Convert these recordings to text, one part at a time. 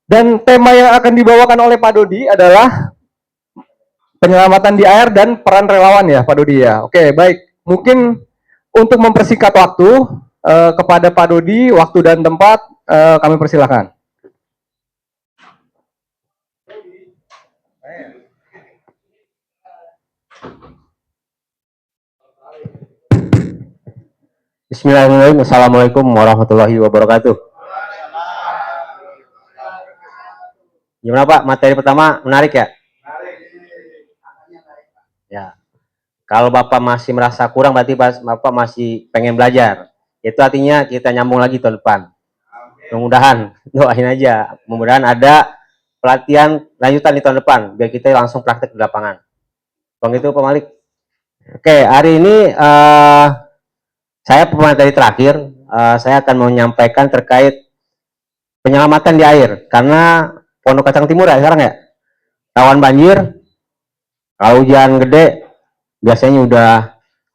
Dan tema yang akan dibawakan oleh Pak Dodi adalah penyelamatan di air dan peran relawan ya Pak Dodi ya. Oke, baik. Mungkin untuk mempersingkat waktu kepada Pak Dodi, waktu dan tempat kami persilakan. Bismillahirrahmanirrahim. Assalamualaikum warahmatullahi wabarakatuh. Gimana Pak? Materi pertama menarik ya? Ya. Kalau Bapak masih merasa kurang, berarti Bapak masih pengen belajar. Itu artinya kita nyambung lagi tahun depan. Mudah-mudahan, doain aja. Mudah-mudahan ada pelatihan lanjutan di tahun depan, biar kita langsung praktek di lapangan. Bang itu Pak Malik. Oke, hari ini saya pemateri terakhir, saya akan menyampaikan terkait penyelamatan di air. Karena Pondok Kacang Timur ya sekarang ya, rawan banjir. Kalau hujan gede, biasanya udah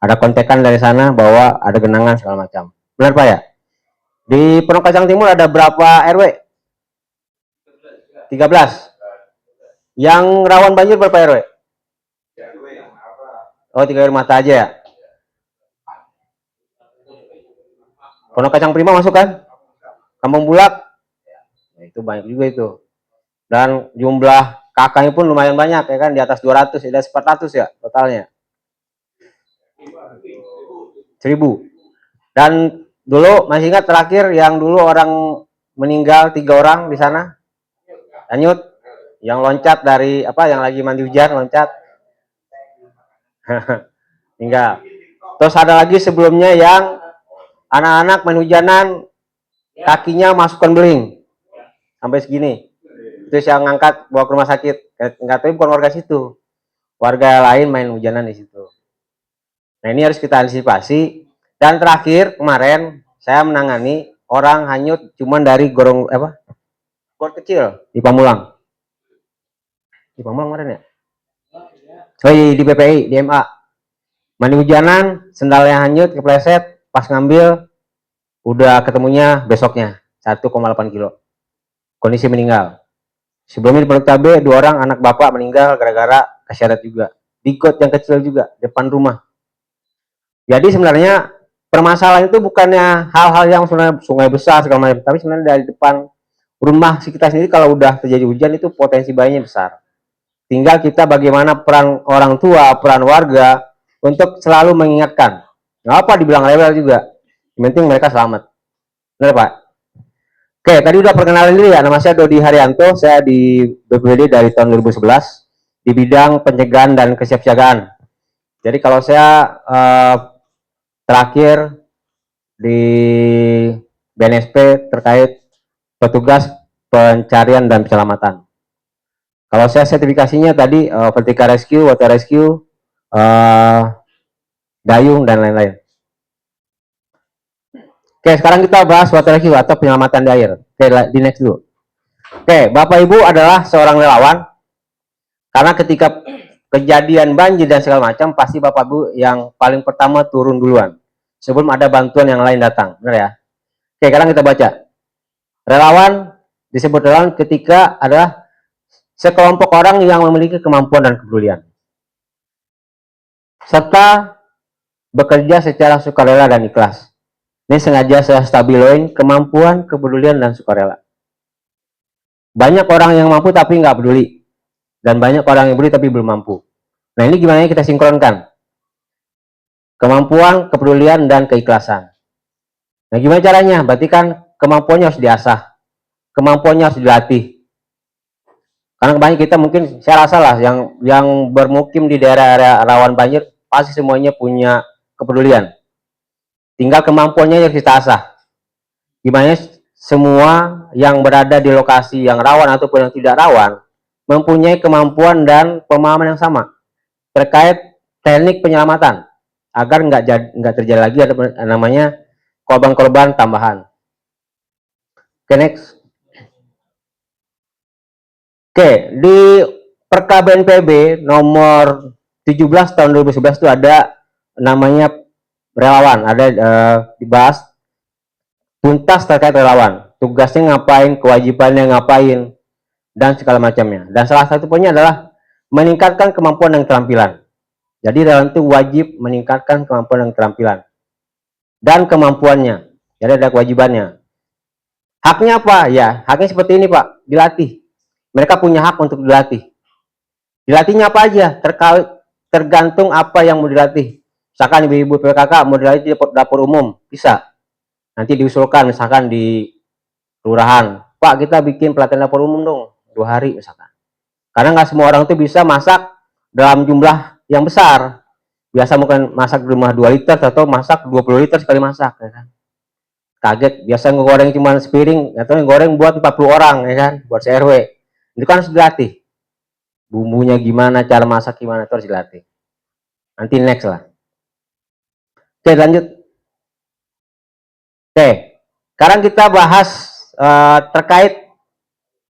ada kontekan dari sana bahwa ada genangan segala macam. Benar Pak ya? Di Pondok Kacang Timur ada berapa RW? 13. Yang rawan banjir berapa RW? Oh, 3 RW mata aja ya? Pondok Kacang Prima masuk kan? Kampung Bulak? Ya, itu banyak juga itu. Dan jumlah kakaknya pun lumayan banyak ya kan, di atas 200, di atas 400 ya totalnya. 1000. Dan dulu masih ingat terakhir yang dulu orang meninggal 3 orang di sana? Anyut, yang loncat dari apa, yang lagi mandi hujan loncat. Tinggal. Terus ada lagi sebelumnya yang anak-anak main hujanan kakinya masukkan beling sampai segini. Terus yang ngangkat bawa ke rumah sakit. Nggak tahu bukan warga situ. Warga lain main hujanan di situ. Nah, ini harus kita antisipasi. Dan terakhir kemarin saya menangani orang hanyut cuman dari gorong got kecil di Pamulang. Di Pamulang kemarin ya? Oh iya, di PPI, di MA. Mandi hujanan, sendalnya hanyut, kepleset, pas ngambil udah ketemunya besoknya 1,8 kilo. Kondisi meninggal. Sebelumnya di Pondok Cabe 2 orang anak bapak meninggal gara-gara keseret juga. Di got yang kecil juga depan rumah. Jadi sebenarnya permasalahan itu bukannya hal-hal yang sebenarnya sungai besar segala macam, tapi sebenarnya dari depan rumah kita sendiri kalau udah terjadi hujan itu potensi bahayanya besar. Tinggal kita bagaimana peran orang tua, peran warga untuk selalu mengingatkan. Nggak apa dibilang rewel juga. Yang penting mereka selamat. Benar Pak? Oke, tadi udah perkenalan diri ya. Nama saya Dodi Haryanto. Saya di BPBD dari tahun 2011 di bidang pencegahan dan kesiapsiagaan. Jadi kalau saya terakhir di BNSP terkait petugas pencarian dan penyelamatan. Kalau saya sertifikasinya tadi vertical rescue, water rescue, dayung dan lain-lain. Oke, sekarang kita bahas water rescue atau penyelamatan di air. Oke, di next dulu. Oke, Bapak Ibu adalah seorang relawan. Karena ketika kejadian banjir dan segala macam, pasti Bapak Ibu yang paling pertama turun duluan. Sebelum ada bantuan yang lain datang. Benar ya? Oke, sekarang kita baca. Relawan disebut relawan ketika adalah sekelompok orang yang memiliki kemampuan dan kepedulian. Serta bekerja secara sukarela dan ikhlas. Ini sengaja saya stabiloin kemampuan, kepedulian, dan sukarela. Banyak orang yang mampu tapi nggak peduli. Dan banyak orang yang peduli tapi belum mampu. Nah, ini gimana kita sinkronkan? Kemampuan, kepedulian, dan keikhlasan. Nah, gimana caranya? Berarti kan kemampuannya harus diasah. Kemampuannya harus dilatih. Karena banyak kita mungkin, saya rasa lah, yang bermukim di daerah-daerah rawan banjir, pasti semuanya punya kepedulian. Tinggal kemampuannya yang kita asah. Gimana semua yang berada di lokasi yang rawan ataupun yang tidak rawan mempunyai kemampuan dan pemahaman yang sama terkait teknik penyelamatan agar nggak terjadi lagi ada namanya korban-korban tambahan. Oke, next. Oke, di Perka BNPB nomor 17 tahun 2011 itu ada namanya relawan, ada dibahas tuntas terkait relawan, tugasnya ngapain, kewajibannya ngapain, dan segala macamnya. Dan salah satu poinnya adalah meningkatkan kemampuan dan keterampilan. Jadi relawan itu wajib meningkatkan kemampuan dan keterampilan dan kemampuannya. Jadi ada kewajibannya. Haknya apa? Ya, haknya seperti ini Pak, dilatih. Mereka punya hak untuk dilatih. Dilatihnya apa aja? Tergantung apa yang mau dilatih. Misalkan ibu-ibu PKK mau dilatih di dapur umum, bisa. Nanti diusulkan misalkan di kelurahan, Pak kita bikin pelatihan dapur umum dong, 2 hari misalkan. Karena nggak semua orang itu bisa masak dalam jumlah yang besar. Biasa mungkin masak di rumah 2 liter atau masak 20 liter sekali masak, ya kan? Kaget, biasa ngegoreng cuma sepiring, atau ngegoreng buat 40 orang, ya kan? Buat CRW. Itu kan harus dilatih. Bumbunya gimana, cara masak gimana, itu harus dilatih. Nanti next lah. Oke, lanjut. Oke, sekarang kita bahas terkait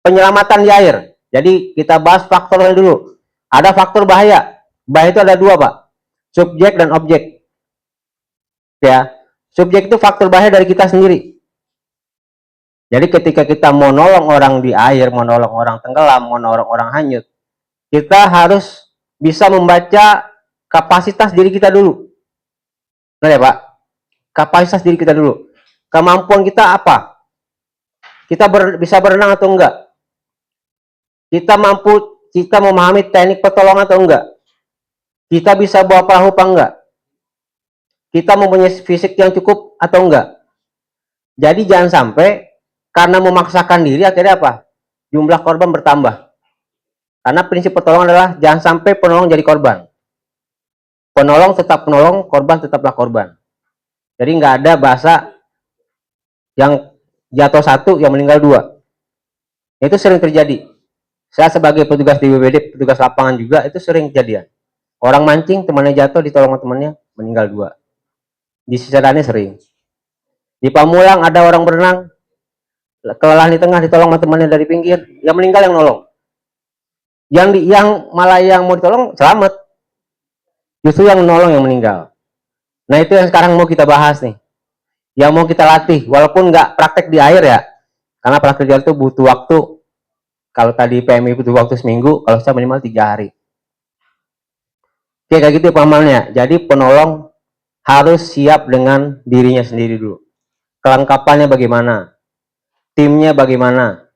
penyelamatan di air. Jadi kita bahas faktornya dulu. Ada faktor bahaya. Bahaya itu ada 2 Pak. Subjek dan objek. Ya, subjek itu faktor bahaya dari kita sendiri. Jadi ketika kita mau nolong orang di air, mau nolong orang tenggelam, mau nolong orang hanyut, kita harus bisa membaca kapasitas diri kita dulu. Nah ya Pak, kapasitas diri kita dulu. Kemampuan kita apa? Kita bisa berenang atau enggak? Kita memahami teknik pertolongan atau enggak? Kita bisa bawa perahu apa enggak? Kita mempunyai fisik yang cukup atau enggak? Jadi jangan sampai karena memaksakan diri akhirnya apa? Jumlah korban bertambah. Karena prinsip pertolongan adalah jangan sampai penolong jadi korban. Penolong tetap penolong, korban tetaplah korban. Jadi nggak ada bahasa yang jatuh 1, yang meninggal 2. Itu sering terjadi. Saya sebagai petugas di BPBD, petugas lapangan juga, itu sering kejadian. Orang mancing, temannya jatuh, ditolong temannya, meninggal 2. Di Cisadane sering. Di Pamulang ada orang berenang, kelelahan di tengah, ditolong temannya dari pinggir, yang meninggal yang nolong. Yang malah yang mau ditolong selamat, justru yang nolong yang meninggal. Nah itu yang sekarang mau kita bahas nih, yang mau kita latih, walaupun nggak praktek di air ya, karena praktek di air itu butuh waktu. Kalau tadi PMI butuh waktu seminggu, kalau saya minimal 3 hari. Oke, kayak gitu pemahamannya. Jadi penolong harus siap dengan dirinya sendiri dulu. Kelengkapannya bagaimana, timnya bagaimana,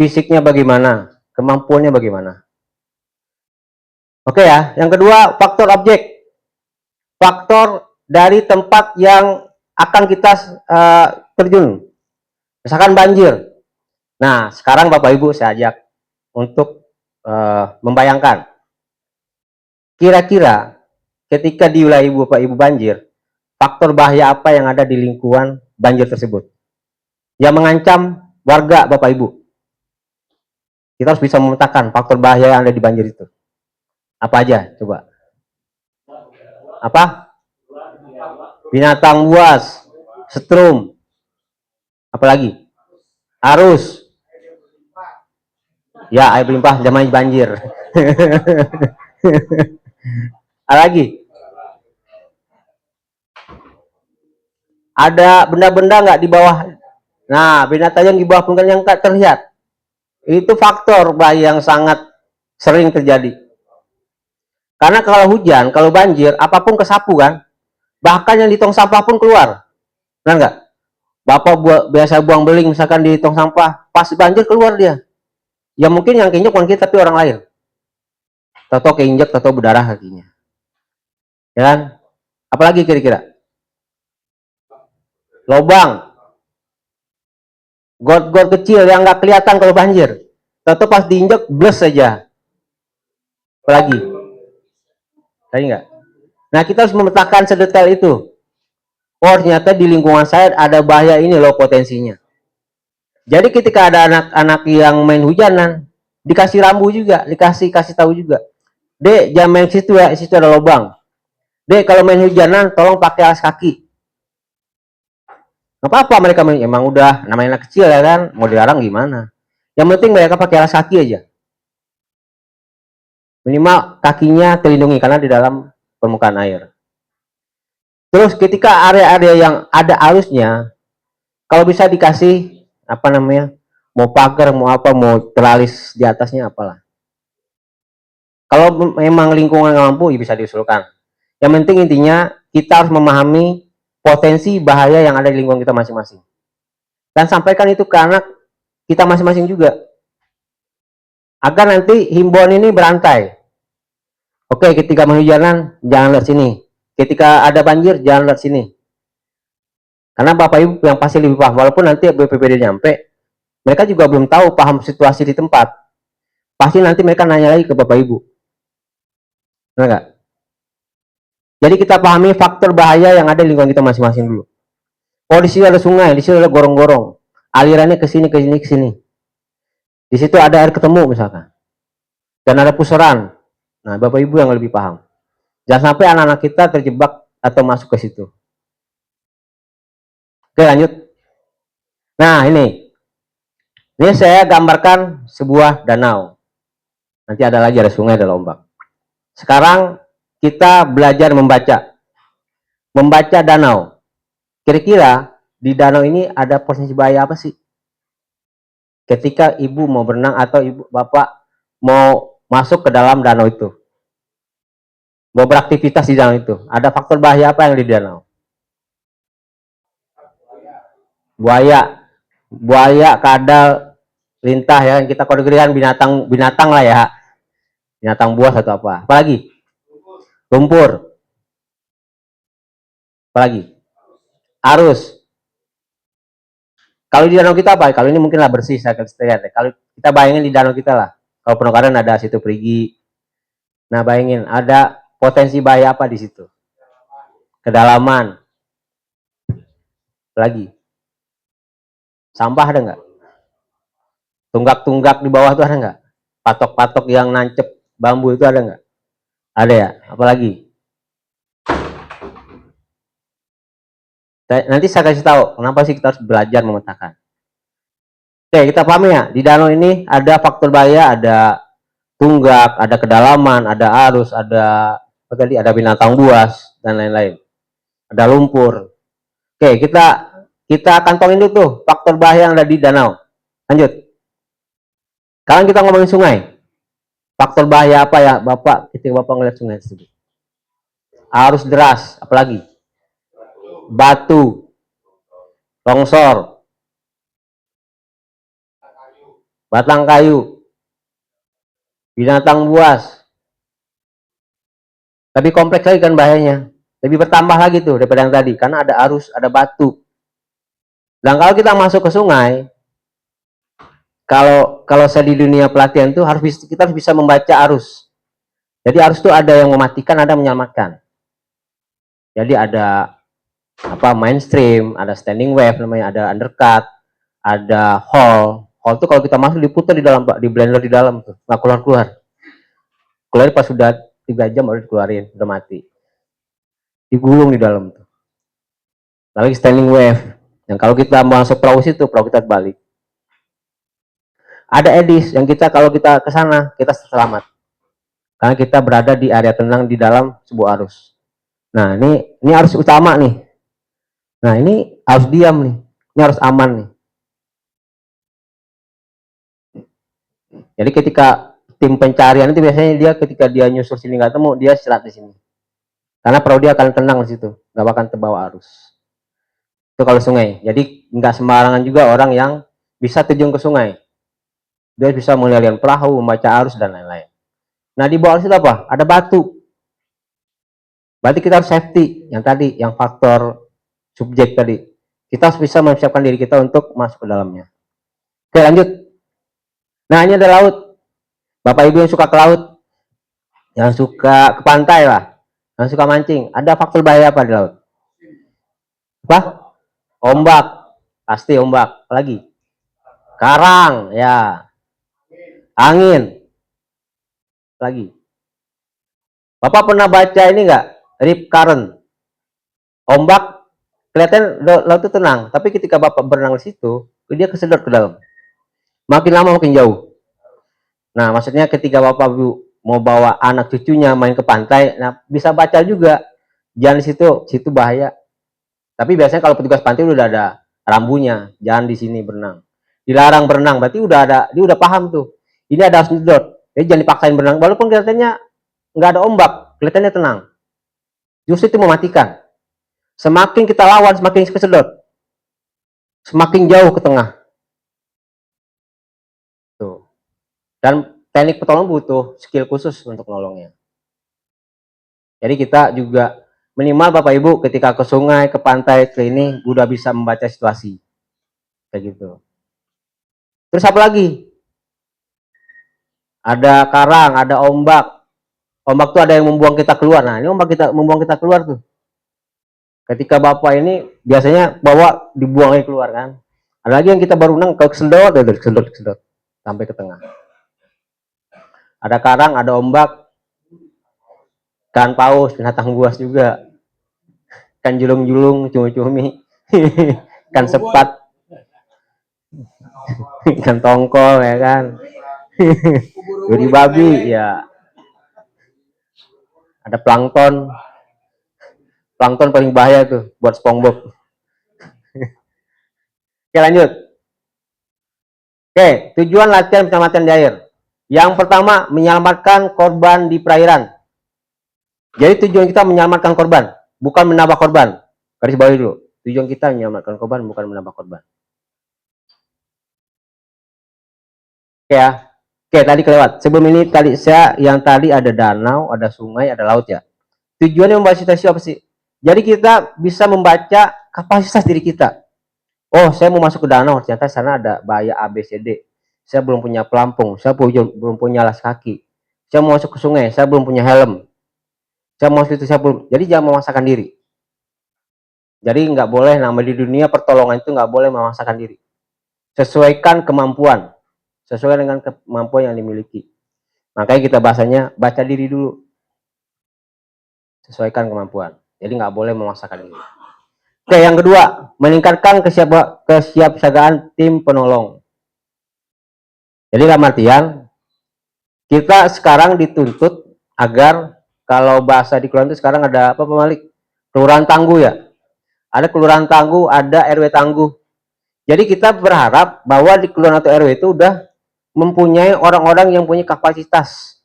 fisiknya bagaimana, kemampuannya bagaimana. Oke ya, yang kedua faktor objek. Faktor dari tempat yang akan kita terjun. Misalkan banjir. Nah, sekarang Bapak Ibu saya ajak untuk membayangkan. Kira-kira ketika di wilayah Bapak Ibu banjir, faktor bahaya apa yang ada di lingkungan banjir tersebut? Yang mengancam warga Bapak Ibu. Kita harus bisa memetakan faktor bahaya yang ada di banjir itu. Apa aja? Coba. Apa? Binatang buas, setrum. Apalagi? Arus. Ya, air berlimpah zaman banjir. Apa lagi? Ada benda-benda nggak di bawah? Nah, binatang yang di bawah permukaan yang tak terlihat. Itu faktor bahaya yang sangat sering terjadi. Karena kalau hujan, kalau banjir, apapun kesapu kan. Bahkan yang di tong sampah pun keluar. Benar nggak? Bapak biasa buang beling misalkan di tong sampah, pas banjir keluar dia. Ya mungkin yang keinjek bukan kita, tapi orang lain. Tato keinjek, tato berdarah kakinya. Ya kan? Apalagi kira-kira? Lobang. Got-got kecil yang nggak kelihatan kalau banjir. Tato pas diinjek, bles saja. Apalagi? Tadi nggak? Nah, kita harus memetakan sedetail itu. Oh, ternyata di lingkungan saya ada bahaya ini loh potensinya. Jadi ketika ada anak-anak yang main hujanan, dikasih rambu juga, dikasih tahu juga. Dek, jangan main situ ya, situ ada lubang. Dek, kalau main hujanan, tolong pakai alas kaki. Gak apa-apa mereka main, emang udah namanya anak kecil ya kan, mau dilarang gimana. Yang penting mereka pakai alas kaki aja. Minimal kakinya terlindungi karena di dalam permukaan air. Terus ketika area-area yang ada arusnya, kalau bisa dikasih apa namanya mau pagar, mau apa, mau teralis di atasnya apalah. Kalau memang lingkungan nggak mampu, ya bisa diusulkan. Yang penting intinya kita harus memahami potensi bahaya yang ada di lingkungan kita masing-masing. Dan sampaikan itu ke anak kita masing-masing juga. Agar nanti himbauan ini berantai. Oke, ketika hujanan, jangan lihat sini. Ketika ada banjir, jangan lihat sini. Karena Bapak Ibu yang pasti lebih paham. Walaupun nanti BPBD nyampe, mereka juga belum tahu paham situasi di tempat. Pasti nanti mereka nanya lagi ke Bapak Ibu. Benar nggak? Jadi kita pahami faktor bahaya yang ada di lingkungan kita masing-masing dulu. Oh, di sini ada sungai, di sini ada gorong-gorong. Alirannya ke sini, ke sini, ke sini. Di situ ada air ketemu misalkan. Dan ada pusaran. Nah, Bapak Ibu yang lebih paham. Jangan sampai anak-anak kita terjebak atau masuk ke situ. Oke, lanjut. Nah, ini. Ini saya gambarkan sebuah danau. Nanti ada lagi, ada sungai, ada ombak. Sekarang kita belajar membaca. Membaca danau. Kira-kira di danau ini ada potensi bahaya apa sih? Ketika ibu mau berenang atau ibu bapak mau masuk ke dalam danau itu. Mau beraktivitas di danau itu. Ada faktor bahaya apa yang di danau? Buaya. Buaya, kadal, lintah ya. Kita kategorikan binatang lah ya. Binatang buas atau apa. Apalagi? Lumpur. Apalagi? Arus. Kalau di danau kita apa? Kalau ini mungkinlah bersih, saya lihat. Kalau kita bayangin di danau kita lah. Kalau Penukaran ada situ perigi. Nah, bayangin ada potensi bahaya apa di situ? Kedalaman. Lagi. Sampah ada nggak? Tunggak-tunggak di bawah itu ada nggak? Patok-patok yang nancep bambu itu ada nggak? Ada ya. Apalagi? Nanti saya kasih tahu kenapa sih kita harus belajar memetakan. Oke, kita pahami ya. Di danau ini ada faktor bahaya, ada tunggak, ada kedalaman, ada arus, ada apa tadi? Ada binatang buas dan lain-lain. Ada lumpur. Oke, kita kantongin dulu tuh faktor bahaya yang ada di danau. Lanjut. Sekarang kita ngomongin sungai. Faktor bahaya apa ya, Bapak, ketika Bapak ngeliat sungai tersebut? Arus deras, apalagi? Batu, longsor, batang kayu, binatang buas. Lebih kompleks lagi kan bahayanya. Lebih bertambah lagi tuh daripada yang tadi, karena ada arus, ada batu. Dan kalau kita masuk ke sungai, kalau saya di dunia pelatihan tuh kita harus bisa membaca arus. Jadi arus tuh ada yang mematikan, ada yang menyelamatkan. Jadi ada apa mainstream, ada standing wave namanya, ada undercut, ada hall. Hall tuh kalau kita masuk diputar di dalam, Pak, di blender di dalam tuh, nggak keluar-keluar. Keluar pas sudah 3 jam baru dikeluarin, udah mati. Digulung di dalam tuh. Lagi standing wave. Yang kalau kita masuk perahu situ, perahu kita balik. Ada edis yang kalau kita ke sana, kita selamat. Karena kita berada di area tenang di dalam sebuah arus. Nah, ini arus utama nih. Nah, ini harus diam nih. Ini harus aman nih. Jadi ketika tim pencarian itu biasanya dia ketika dia nyusur sini nggak temu, dia istirahat di sini. Karena perahu dia akan tenang di situ, nggak bakal terbawa arus. Itu kalau sungai. Jadi nggak sembarangan juga orang yang bisa terjun ke sungai. Dia bisa melihat perahu, membaca arus dan lain-lain. Nah, di bawah situ apa? Ada batu. Berarti kita harus safety. Yang tadi, yang faktor subjek tadi. Kita harus bisa mempersiapkan diri kita untuk masuk ke dalamnya. Oke, lanjut. Nah, ini ada laut. Bapak Ibu yang suka ke laut, yang suka ke pantai lah, yang suka mancing, ada faktor bahaya apa di laut? Apa? Ombak. Pasti ombak. Lagi? Karang, ya. Angin. Lagi? Bapak pernah baca ini nggak? Rip current. Ombak, kelihatan laut itu tenang, tapi ketika Bapak berenang di situ, dia kesedot ke dalam. Makin lama makin jauh. Nah, maksudnya ketika Bapak mau bawa anak cucunya main ke pantai, nah bisa baca juga. Jangan di situ bahaya. Tapi biasanya kalau petugas pantai udah ada rambunya, jangan di sini berenang. dilarang berenang, berarti dia udah paham tuh. Ini ada harus nyedot. Jadi jangan dipaksain berenang, walaupun kelihatannya nggak ada ombak, kelihatannya tenang. Justru itu mematikan. Semakin kita lawan, semakin kesedot, semakin jauh ke tengah. Tuh. Dan teknik petolong butuh skill khusus untuk nolongnya. Jadi kita juga minimal Bapak Ibu ketika ke sungai, ke pantai, ke ini udah bisa membaca situasi. Kayak gitu. Terus apa lagi? Ada karang, ada ombak. Ombak tuh ada yang membuang kita keluar. Nah, ini ombak kita membuang kita keluar tuh. Ketika Bapak ini biasanya bawa dibuangnya keluar kan. Ada lagi yang kita baru nang ke kesedot sampai ke tengah. Ada karang, ada ombak, ikan paus, binatang buas juga, ikan julung-julung, cumi-cumi, ikan sepat, ikan tongkol ya kan, duri babi ya, ada plankton paling bahaya tuh buat SpongeBob. Oke lanjut. Oke, tujuan latihan penyelamatan di air. Yang pertama, menyelamatkan korban di perairan. Jadi tujuan kita menyelamatkan korban, bukan menambah korban. Garis bawahi dulu. Tujuan kita menyelamatkan korban, bukan menambah korban. Oke ya. Oke, tadi kelewat. Sebelum ini tadi yang tadi ada danau, ada sungai, ada laut ya. Tujuannya membaca situasi apa sih? Jadi kita bisa membaca kapasitas diri kita. Oh, saya mau masuk ke danau, ternyata sana ada bahaya A, B, C, D. Saya belum punya pelampung, saya belum punya alas kaki. Saya mau masuk ke sungai, saya belum punya helm. Saya mau masuk itu, saya belum. Jadi jangan memaksakan diri. Jadi nggak boleh, nama di dunia pertolongan itu nggak boleh memaksakan diri. Sesuaikan kemampuan, sesuai dengan kemampuan yang dimiliki. Makanya kita bahasanya baca diri dulu. Sesuaikan kemampuan. Jadi nggak boleh memaksakan diri. Oke, yang kedua, meningkatkan kesiapsiagaan tim penolong. Jadi dalam artian, kita sekarang dituntut agar kalau bahasa di kelurahan itu sekarang ada apa Pak Malik? Kelurahan tangguh ya. Ada kelurahan tangguh, ada RW tangguh. Jadi kita berharap bahwa di kelurahan atau RW itu udah mempunyai orang-orang yang punya kapasitas,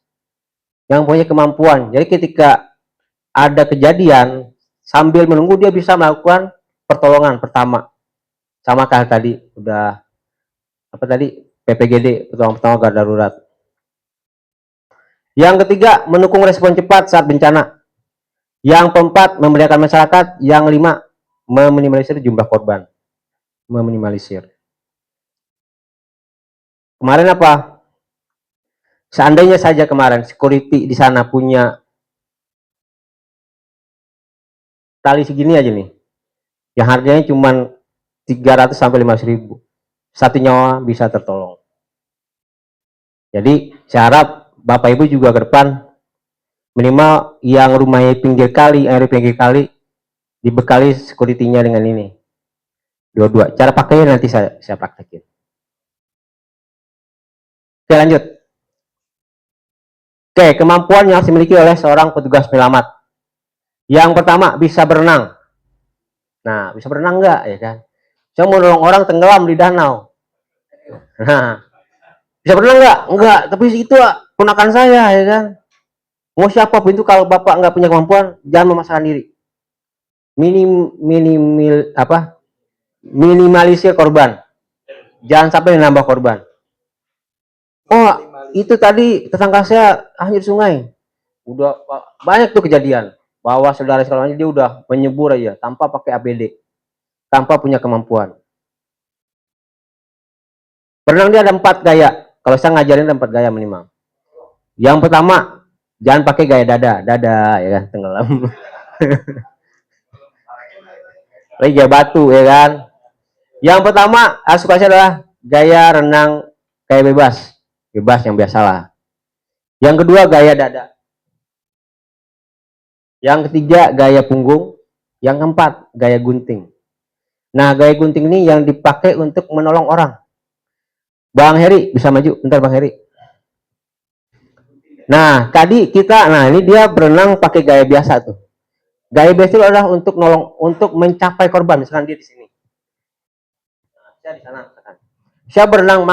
yang punya kemampuan. Jadi ketika ada kejadian, sambil menunggu dia bisa melakukan pertolongan pertama. Sama kayak tadi, udah apa tadi? PPGD, pertolongan pertama garda darurat. Yang ketiga, mendukung respon cepat saat bencana. Yang keempat, memberdayakan masyarakat. Yang lima, meminimalisir jumlah korban. Meminimalisir. Kemarin apa? Seandainya saja kemarin security di sana punya tali segini aja nih, yang harganya cuma 300 sampai 500 ribu, satu nyawa bisa tertolong. Jadi saya harap Bapak Ibu juga ke depan minimal yang rumahnya pinggir kali, air pinggir kali, dibekali security-nya dengan ini. Dua-dua. Cara pakainya nanti saya praktekin. Oke lanjut. Oke, kemampuan yang harus dimiliki oleh seorang petugas penyelamat. Yang pertama, bisa berenang. Nah, bisa berenang enggak ya kan? Saya mau nolong orang tenggelam di danau. Nah, bisa berenang enggak? Enggak, tapi itu ponakan saya ya kan. Mau siapapun itu kalau Bapak nggak punya kemampuan, jangan memaksakan diri. Minimalisir korban. Jangan sampai menambah korban. Oh, itu tadi tetangga saya hanyut sungai. Udah banyak tuh kejadian. Bahwa saudara sekolahnya dia udah menyebur aja tanpa pakai APD, tanpa punya kemampuan. Berenang dia ada 4 gaya. Kalau saya ngajarin ada 4 gaya minimal. Yang pertama, jangan pakai gaya dada ya kan, tenggelam. Gaya batu ya kan. Yang pertama, asukasi adalah gaya renang kayak bebas yang biasalah. Yang kedua, gaya dada. Yang ketiga, gaya punggung. Yang keempat, gaya gunting. Nah, gaya gunting ini yang dipakai untuk menolong orang. Bang Heri, bisa maju? Bentar Bang Heri. Nah, tadi ini dia berenang pakai gaya biasa tuh. Gaya biasa itu adalah untuk nolong, untuk mencapai korban. Misalkan dia di sini. Saya di sana. Saya berenang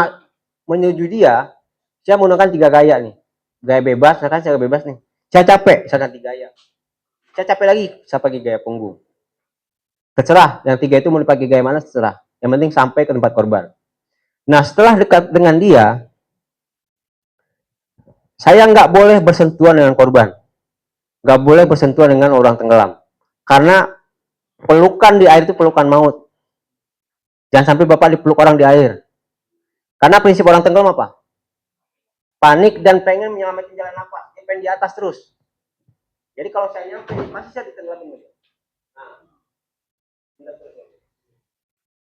menuju dia, saya menggunakan 3 gaya nih. Gaya bebas, misalkan saya bebas nih. Saya capek, saya ganti gaya. Saya capek lagi, saya pakai gaya punggung. Terserah, yang 3 itu mau dipakai gaya mana terserah. Yang penting sampai ke tempat korban. Nah, setelah dekat dengan dia, saya nggak boleh bersentuhan dengan korban. Nggak boleh bersentuhan dengan orang tenggelam. Karena pelukan di air itu pelukan maut. Jangan sampai Bapak dipeluk orang di air. Karena prinsip orang tenggelam apa? Panik dan pengen menyelamatkan jalan nafas. Dia pengen di atas terus. Jadi kalau saya nyampe, masih saya ditenggelamin. Nah,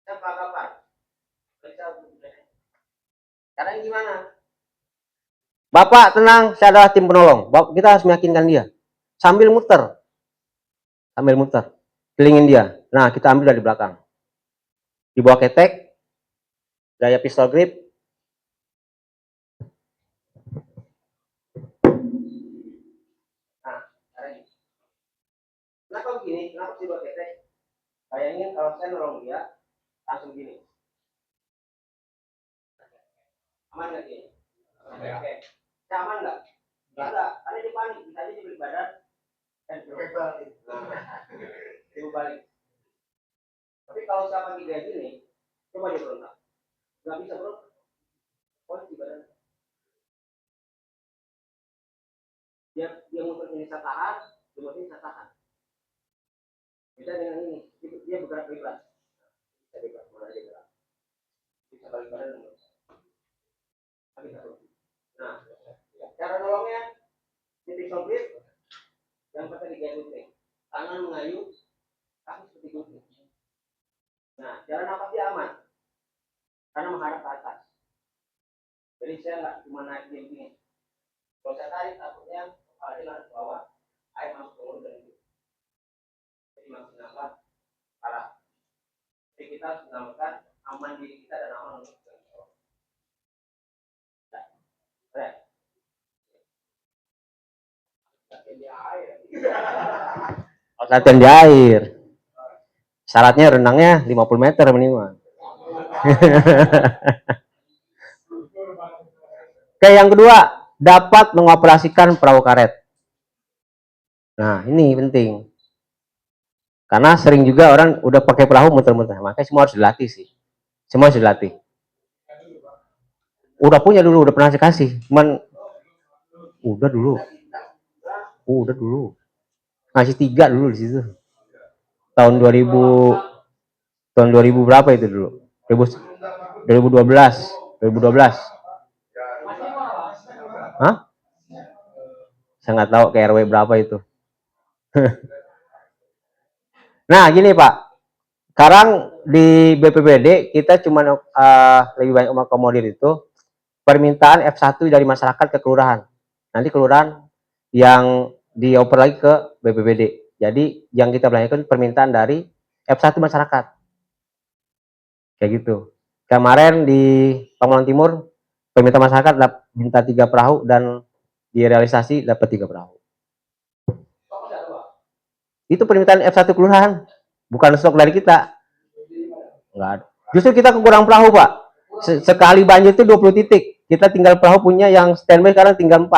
saya Bapak. Caranya gimana? Bapak tenang, saya adalah tim penolong. Kita harus meyakinkan dia. Sambil muter. Kelilingin dia. Nah, kita ambil dari belakang. Di bawah ketek, gaya pistol grip. Nah, caranya. Kenapa begini? Kenapa di bawah ketek? Bayangin kalau saya nolong dia, langsung gini. Aman nggak gini? Oke. Aman nggak? Enggak. Ada di panik. Bisa aja dibeli badan. Dan balik. Dia balik. Tapi kalau saya pakai gaya gini, coba dia berontak. Nggak bisa berontak. Posisi badan. Dia muter ini saya tahan, dia muter ini saya tahan. Beda dengan ini, dia bergerak bebas. Bisa bebas, mana dia gerak. Bisa balik badan. Nah, cara nolongnya, titik solid, yang pertama di gaya gunting. Tangan mengayuh, kaki seperti gunting. Nah, jalan nafas dia aman, karena menghadap ke atas. Jadi saya nggak cuma naik di sini. Kalau saya tarik, takutnya kepala dia nggak ke bawah, air masuk ke mulut dan hidung. Jadi maksud nafas parah. Jadi kita harus menyelamatkan aman diri kita dan aman untuk kita. Latihan di air. Syaratnya renangnya 50 meter minimal. Oke, yang kedua, dapat mengoperasikan perahu karet. Nah, ini penting. Karena sering juga orang udah pakai perahu muter-muter. Makanya semua harus dilatih sih. Semua harus dilatih. Udah punya dulu, udah pernah saya kasih. Cuman udah dulu. Ngasih 3 dulu di situ. Tahun 2000 berapa itu dulu? 2012. Hah? Saya nggak tahu ke RW berapa itu. Nah, gini Pak. Sekarang di BPBD kita cuma lebih banyak mengakomodir itu permintaan F1 dari masyarakat ke kelurahan. Nanti kelurahan yang dioper lagi ke BPBD. Jadi yang kita belanjakan permintaan dari F1 masyarakat. Kayak gitu. Kemarin di Pamulang Timur permintaan masyarakat minta 3 perahu dan direalisasi dapat 3 perahu. Itu permintaan F1 kelurahan, bukan stok dari kita. Enggak ada. Justru kita kurang perahu, Pak. Sekali banjir itu 20 titik. Kita tinggal perahu punya yang standby sekarang tinggal 4.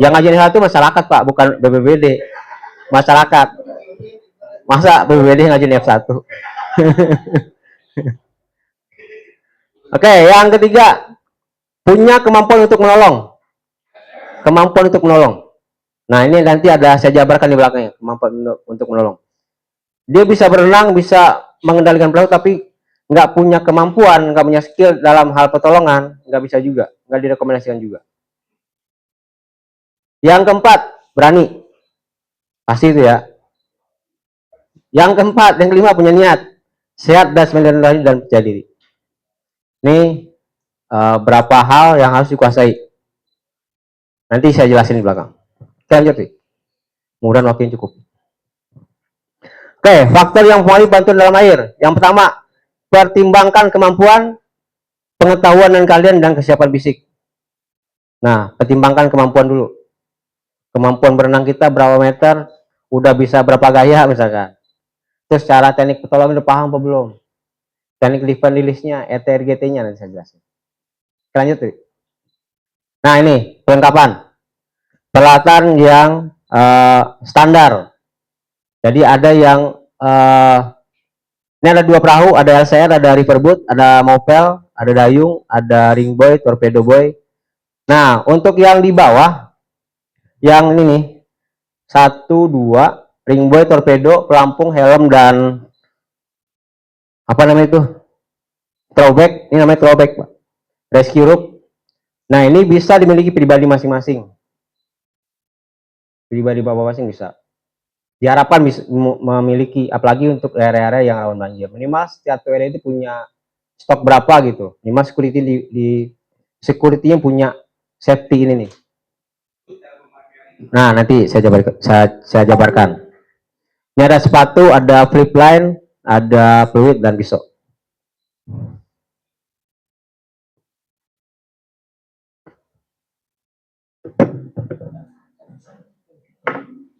Yang ngajarin satu masyarakat, Pak, bukan BPBD. Masyarakat. Masa BPBD ngajarin F1? Oke, yang ketiga, punya kemampuan untuk menolong. Nah, ini nanti ada saya jabarkan di belakangnya, kemampuan untuk menolong. Dia bisa berenang, bisa mengendalikan perahu, tapi nggak punya kemampuan, nggak punya skill dalam hal pertolongan, nggak bisa juga, nggak direkomendasikan juga. Yang keempat, berani. Pasti itu ya. Yang keempat, yang kelima punya niat, sehat dan percaya diri. Ini berapa hal yang harus dikuasai. Nanti saya jelasin di belakang. Oke, lanjut sih. Mudah-mudahan waktunya cukup. Oke, faktor yang mempengaruhi bantuan dalam air. Yang pertama, pertimbangkan kemampuan, pengetahuan dan kalian dan kesiapan fisik. Nah, pertimbangkan kemampuan dulu. Kemampuan berenang kita berapa meter, udah bisa berapa gaya misalkan. Terus cara teknik pertolongan udah paham apa belum? Teknik lift and release-nya, ETRGT-nya nanti saya jelasin. Lanjut, Tri. Nah, ini kelengkapan. Peralatan yang standar. Jadi ada yang ini ada 2 perahu, ada LCR, ada riverboat, ada mopel, ada dayung, ada ring buoy, torpedo buoy. Nah, untuk yang di bawah, yang ini nih, 1, 2, ring buoy, torpedo, pelampung, helm, dan apa namanya itu? Throwback, ini namanya throwback, Pak. Rescue rope. Nah, ini bisa dimiliki pribadi masing-masing. Pribadi masing-masing bisa. Diharapkan bisa memiliki, apalagi untuk area-area yang rawan banjir. Minimal setiap toilet itu punya stok berapa gitu. Minimal security di security-nya punya safety ini nih. Nah, nanti saya jabarkan. Ini ada sepatu, ada flip line, ada fluid dan pisau.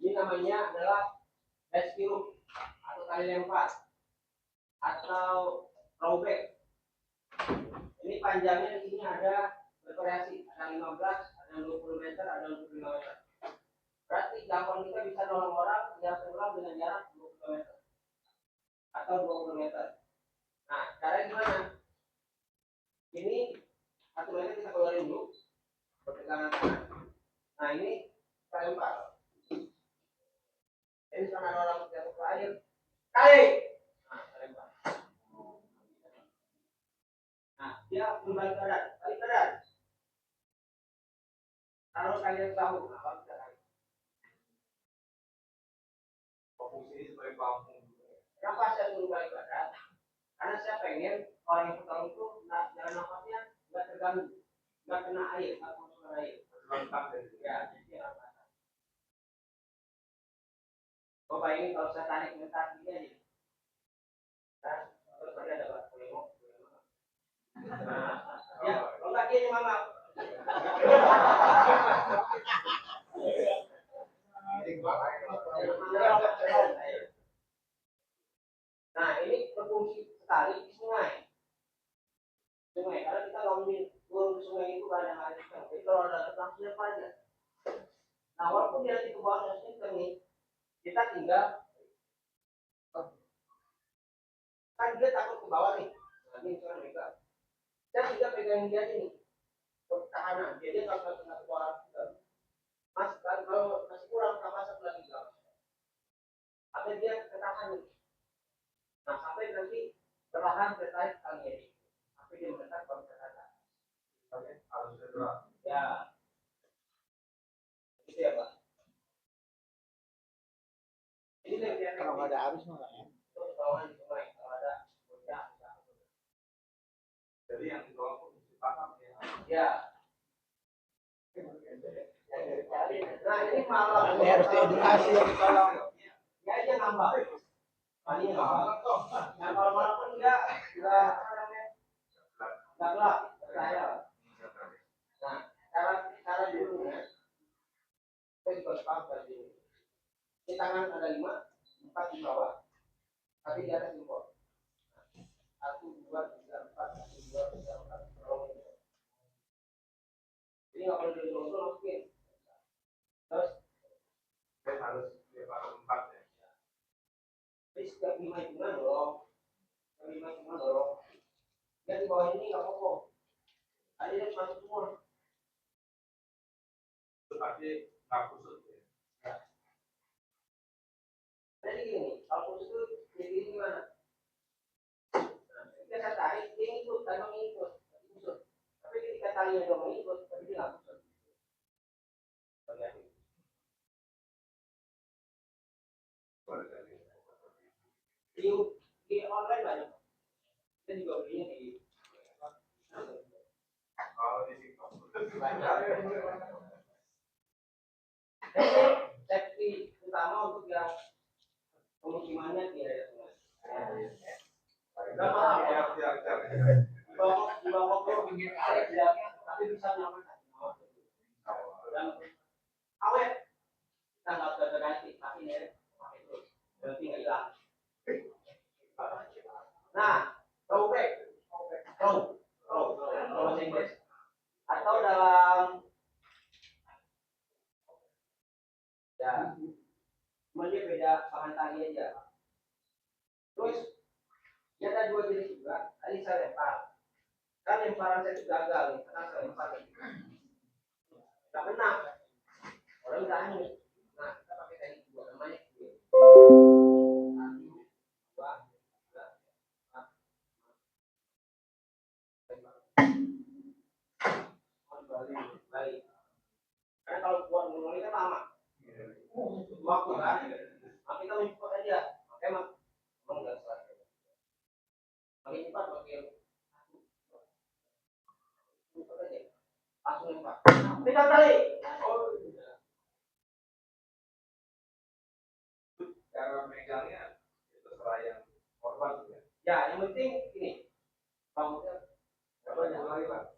Ini namanya adalah rescue atau tali lempar atau throwback. Ini panjangnya di sini ada bervariasi, ada 15, ada 20 meter, ada 25 meter. Berarti gampang kita bisa nolong orang yang tenggelam dengan jarak 20 meter atau 20 meter. Nah, caranya gimana? Ini 1 meter kita keluarin dulu, perpegangan tangan. Nah, ini kita lempar. Ini karena ada orang jatuh ke air. Tarik. Nah, kita lempar. Nah, dia kembali ke darat, balik ke darat. Kalau kalian tahu, apa kita tarik? Fokus ini sebagai pelampung. Kenapa saya suruh balik ke darat? Karena saya pengen orang yang pertama itu jalan nafasnya nggak terganggu, nggak kena air, nggak masuk air. Ya, jadi apa? Coba ini kalau saya tarik mentar ini aja. Nah, terus ada apa? Ya, kalau nggak gini mama. Nah, ini berfungsi sekali di sungai. Sungai, karena kita ngomongin turun sungai itu banyak air. Jadi kalau ada langsung apa aja. Nah, walaupun dia di bawah sistem nih, kita tinggal kan dia takut ke bawah nih. Nah, ini cara mereka. Saya tinggal pegang dia sini. Pertahanan. Jadi kalau kena ke bawah, mas kalau masih kurang tambah satu lagi gas. Sampai dia ketahan nih. Nah, sampai nanti perlahan tertarik kali ini. Sampai dia mendekat kalau terdekat. Harus segera. Ya. Itu ya, Pak. Ini kalau nggak ada arus nggak ya? Kalau di sungai, kalau ada bocah. Jadi yang ditolak pun paham ya. Ya. Nah, ini malam. Ini harus diedukasi yang ditolong. Ya, dia nambah. Tadi nambah. Nah, kalau malam pun enggak gelap, saya. Nah, cara dulunya, saya juga sepakat di sini. Di tangan ada 5, 4 di bawah, tapi di atas jempol. 1, 2, 3, 4, 1, 2, 3, 4. Ini nggak boleh dulu masukin. Terus harus lebar 4 ya. Jadi setiap 5 hitungan dorong. Dan di bawah ini nggak apa-apa. Ada yang masuk semua. Itu pasti nggak kusut ya. Jadi gini, kalau kusut itu jadi gimana? Ketika saya tarik, dia ngikut, saya mengikut, kusut. Tapi ketika talinya udah mengikut, tapi dia nggak kusut. Di online banyak. Kita juga belinya di safety utama untuk yang pemukimannya di area sungai. Di bawah pinggir air tapi bisa menyelamatkan. Dan awet kita nggak bisa ganti tapi ini pakai terus berarti nggak hilang. Nah, throwback, throw bahasa Inggris. Atau dalam ya, cuma dia beda tangan tali aja. Terus dia ada dua jenis juga. Tadi saya lempar. Kan lemparan saya itu gagal nih, karena saya lempar nggak menang. Orang udah hanyut. Nah, kita pakai teknik dua namanya. Balik. Karena kalau buat ngomongin kan lama. Waktu kan. Nah, kita cepat aja. Makanya emang nggak selesai. Makin cepat makin cepat aja. Langsung lempar. Pegang tali. Oh, cara megangnya itu terserah yang korban ya. Ya, yang penting ini. Rambutnya mulai lah.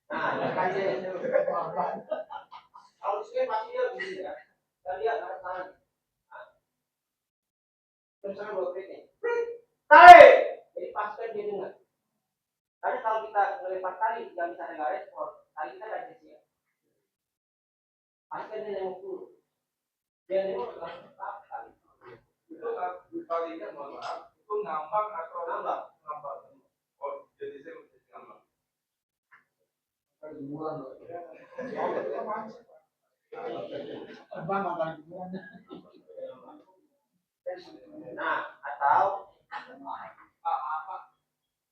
Nah, aja. Kalau sih pasti dia begini ya. Kita lihat angkat tangan. Terus saya dua klik nih. Tarik. Jadi pastikan dia dengar. Karena kalau kita melempar tali yang bisa nggak respon, tali kita nggak sia-sia. Pastikan dia nengok dulu. Dia nengok langsung tali. Itu talinya mohon maaf, itu ngambang atau ngambang? Ngambang. Oh, jadi saya mesti ngambang. Nah, atau apa?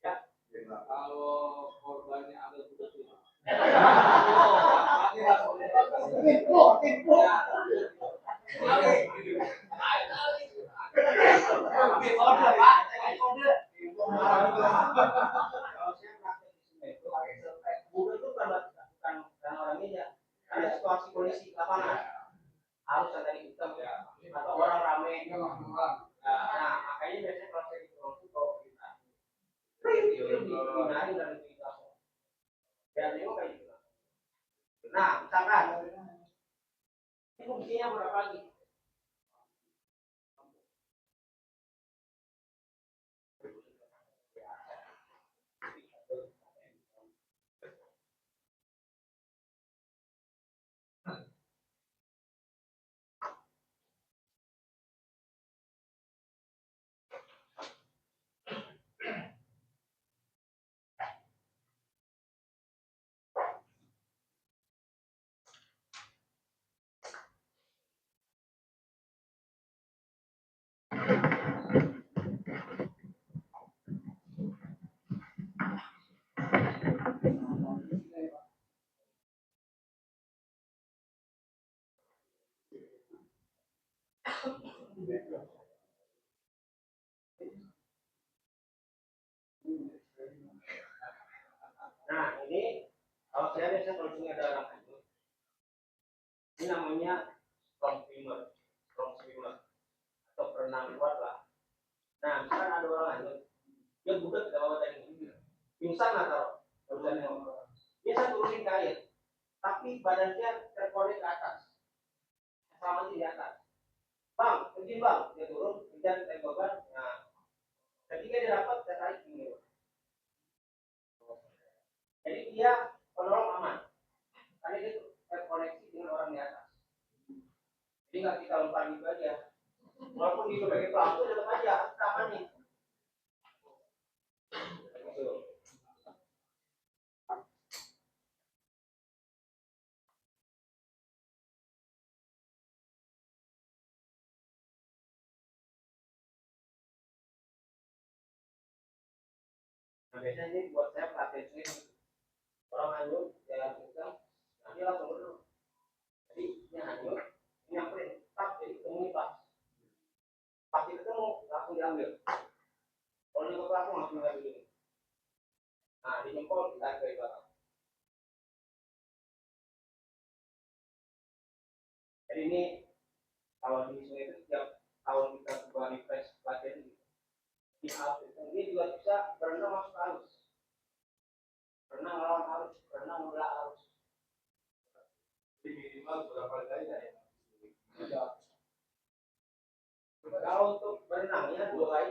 Ya, kalau korbannya ada sudah tidak. Ada situasi kondisi lapangan harus ada di hitam atau orang ramai. Nah, makanya biasanya kalau saya di kalau kita hindari dari kita. Biar nengok kayak gitu. Nah, misalkan ini fungsinya berapa lagi? Nah, ini kalau saya biasanya kalau sini ada anak itu, ini namanya strong swimmer atau perenang kuat lah. Nah, misalkan ada orang lanjut, dia budak ke bawah tadi, pingsan lah kalau dia saya turunin ke air, tapi badannya terkonek ke atas, selama di atas. Bang, pergi bang, dia turun, kemudian saya beban. Nah, ketika dia dapat, saya tarik ini. Jadi dia penolong aman, karena dia terkoneksi dengan orang di atas. Jadi nggak kita lempar gitu aja. Walaupun di sebagai pelaku tetap aja sama nih. Nah, biasanya ini buat saya pelatihan sendiri. Orang hanyut, jalan kencang, nanti langsung berdua. Jadi ini hanyut, ini nyamperin, tak jadi ketemu pas. Pasti ketemu, langsung diambil. Kalau dia ke pelaku langsung diambil begini. Nah, di jempol ditarik dari belakang. Jadi ini kalau di sungai itu setiap tahun kita coba refresh pelatihan ini. Di ini juga bisa berenang masuk arus. Berenang lawan arus, berenang membelah arus. Minimal berapa kali ya? Kalau untuk berenangnya 2 kali,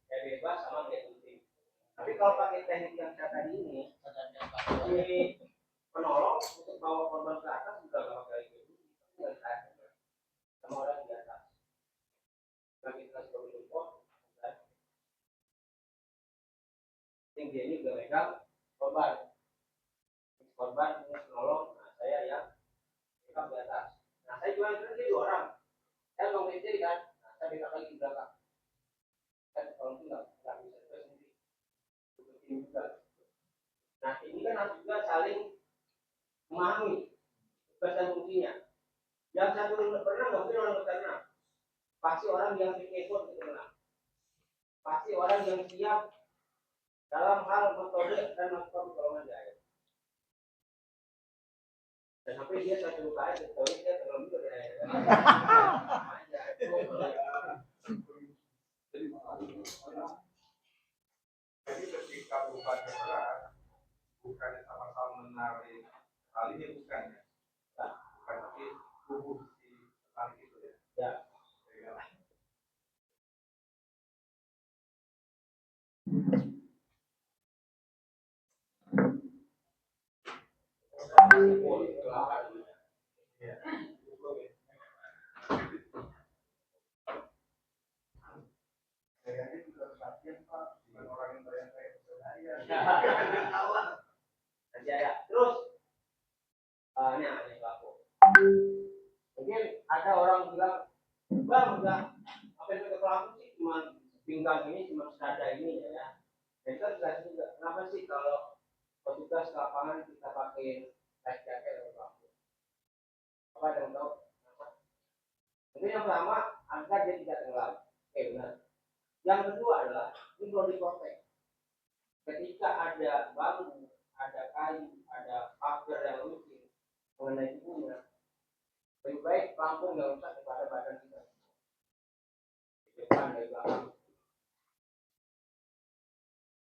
kayak bebas sama Tapi kalau pakai teknik yang saya tadi ini penolong untuk bawa korban ke atas juga nggak pakai itu, nggak bisa. Sama orang di atas. Kami kasih tahu info, dia ini udah megang korban. Korban ini penolong, nah saya yang megang di atas. Nah saya juga itu dua orang. Saya mau mencari kan, nah saya backup lagi di belakang. Kan kalau itu nggak bisa kita sendiri. Ini juga. Nah ini kan harus juga saling memahami tugas dan fungsinya. Yang satu berenang nggak mungkin orang berenang. Pasti orang yang ikut itu berenang. Pasti orang yang siap dalam hal metode dan melakukan pertolongan di air. Dan sampai dia satu luka air, tahu dia tenggelam juga di air. Jadi ketika beban berat, bukan sama-sama menarik talinya, bukan ya? Bukan, tapi tubuh si tali itu ya. Ya. Kayaknya juga latihan Pak, bukan orang yang bayar-bayar saya. Nanti ada. Terus, ini aneh aku. Mungkin ada orang bilang, bang, udah apa yang kita pelaku sih cuma pinggang ini, cuma senada ini ya. Dan kita dikasih juga. Kenapa sih kalau petugas ke lapangan kita pakai life jacket atau pelaku? Apa ada yang tahu? Mungkin yang pertama, agar dia tidak tenggelam. Oke, benar. Yang kedua adalah ini perlu diprotek. Ketika ada bambu, ada kayu, ada pagar yang licin mengenai tubuhnya, lebih baik pelampung nggak rusak kepada badan kita. Di depan dari belakang.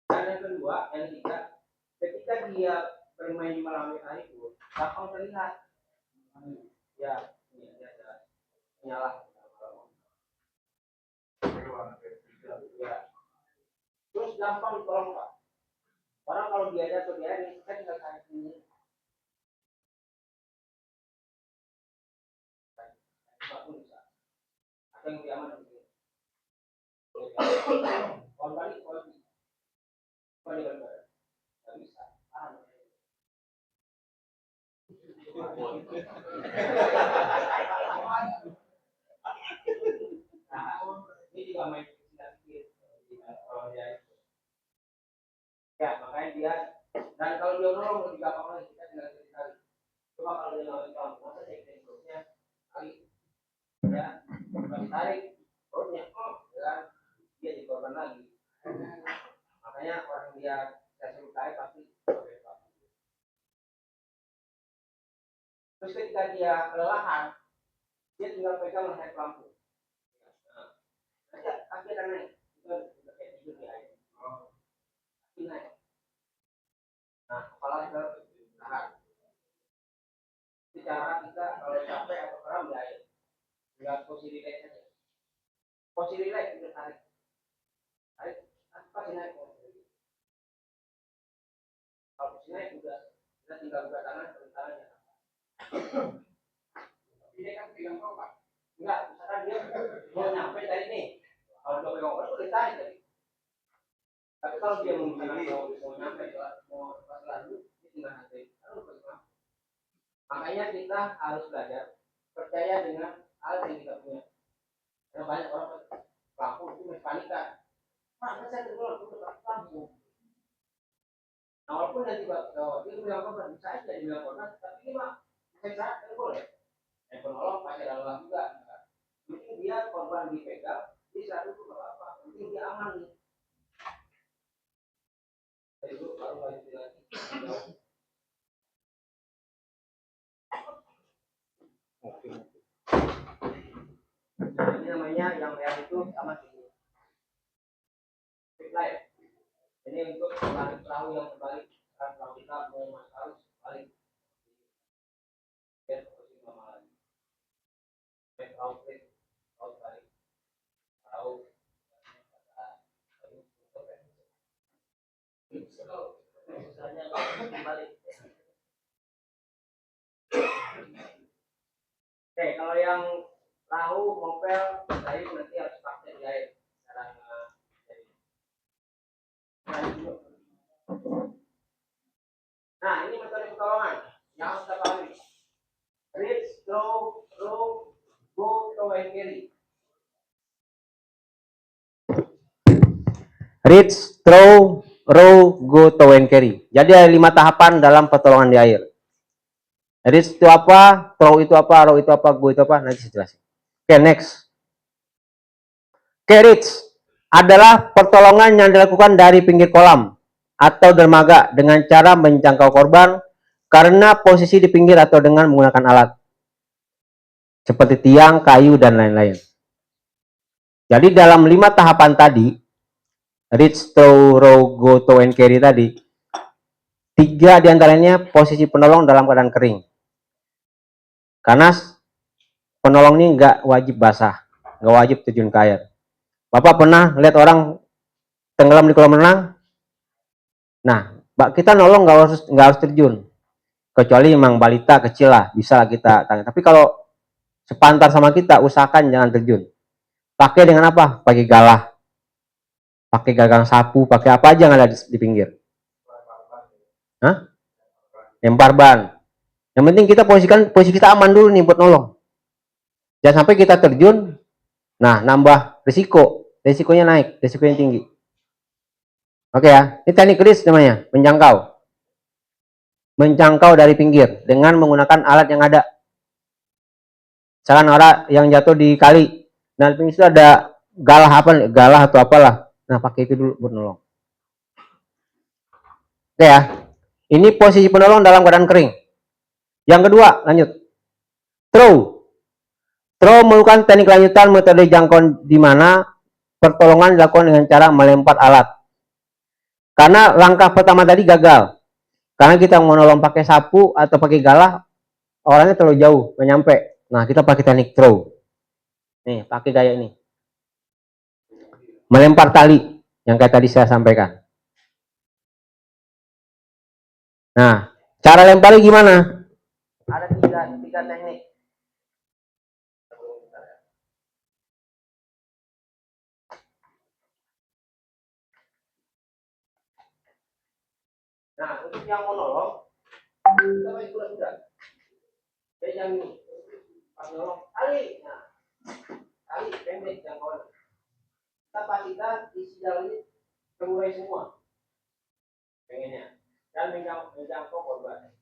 Dan yang kedua, yang ketiga, ketika dia bermain melalui air itu, gampang terlihat. Ya, ini ada nyala. Ya. Terus gampang ditolong Pak. Orang kalau dia ada atau dia ini, kita tinggal tarik ini. Ada yang lebih aman di sini. Kalau balik, kalau balik, nggak bisa. Nah, ini juga main sedikit kalau dia itu. Ya, makanya dia dan kalau dia nolong lebih gampang lagi kita tinggal tarik. Cuma kalau dia nolong kamu, masa teknik terusnya tarik, ya, masih tarik, perutnya, ya, dia di korban lagi. Makanya orang dia saya suruh tarik pasti. Terus ketika dia kelelahan, dia tinggal pegang leher pelampung. Nanti kaki akan naik, itu udah kayak tidur di air. Kaki naik. Nah, kepala ke tahan. Itu cara kita kalau capek atau kram di air. Tinggal posisi relax aja. Posisi relax kita tarik. Tarik, pasti naik. Kalau posisi naik udah, kita tinggal buka tangan, tangannya. Ini kan pegang korban. Enggak, misalkan dia mau nyampe dari ini. Kalau dia pegang korban udah tarik tadi. Tapi kalau dia mau nyampe, mau pas lalu, dia tinggal nanti. Makanya kita harus belajar percaya dengan hal yang kita punya. Karena banyak orang pelaku itu masih panikan. Maka saya tenggelam, aku tetap pelaku. Nah, walaupun nanti dia bilang korban, bisa aja dibilang korban, tapi ini mah saya kan boleh. Yang penolong pasti ada lelah juga. Mungkin dia korban dipegang, dia saat itu nggak apa-apa. Mungkin dia aman nih. Jadi itu baru lagi lagi. Ini namanya yang merah itu sama sini. Live. Ini untuk menarik perahu yang terbalik. Sekarang perahu kita mau masuk arus balik. Biar posisi normal lagi. Perahu klik, perahu balik, perahu. Oke, kalau yang tahu novel dari nanti harus pakai jahit. Nah, ini metode pertolongan yang harus kita pahami. Reach, throw, row, go, throw, and carry. Reach, throw, row, go, throw, and carry. Jadi ada 5 tahapan dalam pertolongan di air. Reach itu apa, throw itu apa, row itu apa, go itu apa, nanti saya jelasin. Oke, next. Reach adalah pertolongan yang dilakukan dari pinggir kolam atau dermaga dengan cara menjangkau korban karena posisi di pinggir atau dengan menggunakan alat seperti tiang, kayu, dan lain-lain. Jadi dalam 5 tahapan tadi, reach, throw, row, go, tow, and carry tadi, 3 diantaranya posisi penolong dalam keadaan kering. Karena penolong ini nggak wajib basah, nggak wajib terjun ke air. Bapak pernah lihat orang tenggelam di kolam renang? Nah, kita nolong nggak harus terjun, kecuali memang balita kecil lah, bisa lah kita tanya. Tapi kalau sepantar sama kita, usahakan jangan terjun. Pakai dengan apa? Pakai galah, pakai gagang sapu, pakai apa aja yang ada di pinggir. Hah? Lempar ban. Yang penting kita posisi kita aman dulu nih buat nolong. Jangan sampai kita terjun, nah nambah risikonya naik, risikonya tinggi. Oke ya, ini teknik reach namanya, menjangkau dari pinggir dengan menggunakan alat yang ada. Misalkan orang yang jatuh di kali, nah di pinggir itu ada galah atau apalah, nah pakai itu dulu buat nolong. Oke ya, ini posisi penolong dalam keadaan kering. Yang kedua, lanjut. Throw merupakan teknik lanjutan metode jangkauan di mana pertolongan dilakukan dengan cara melempar alat. Karena langkah pertama tadi gagal. Karena kita mau nolong pakai sapu atau pakai galah, orangnya terlalu jauh, nggak nyampe. Nah, kita pakai teknik throw. Nih, pakai gaya ini. Melempar tali, yang kayak tadi saya sampaikan. Nah, cara lemparnya gimana? Ada tiga teknik. Nah, untuk yang mau nolong, kita pakai kuda-kuda. Jadi yang ini, pas nolong, tali. Nah, tali pendek jangkauan. Kita pastikan isi dalamnya terurai semua. Pengennya. Dan menjangkau korban.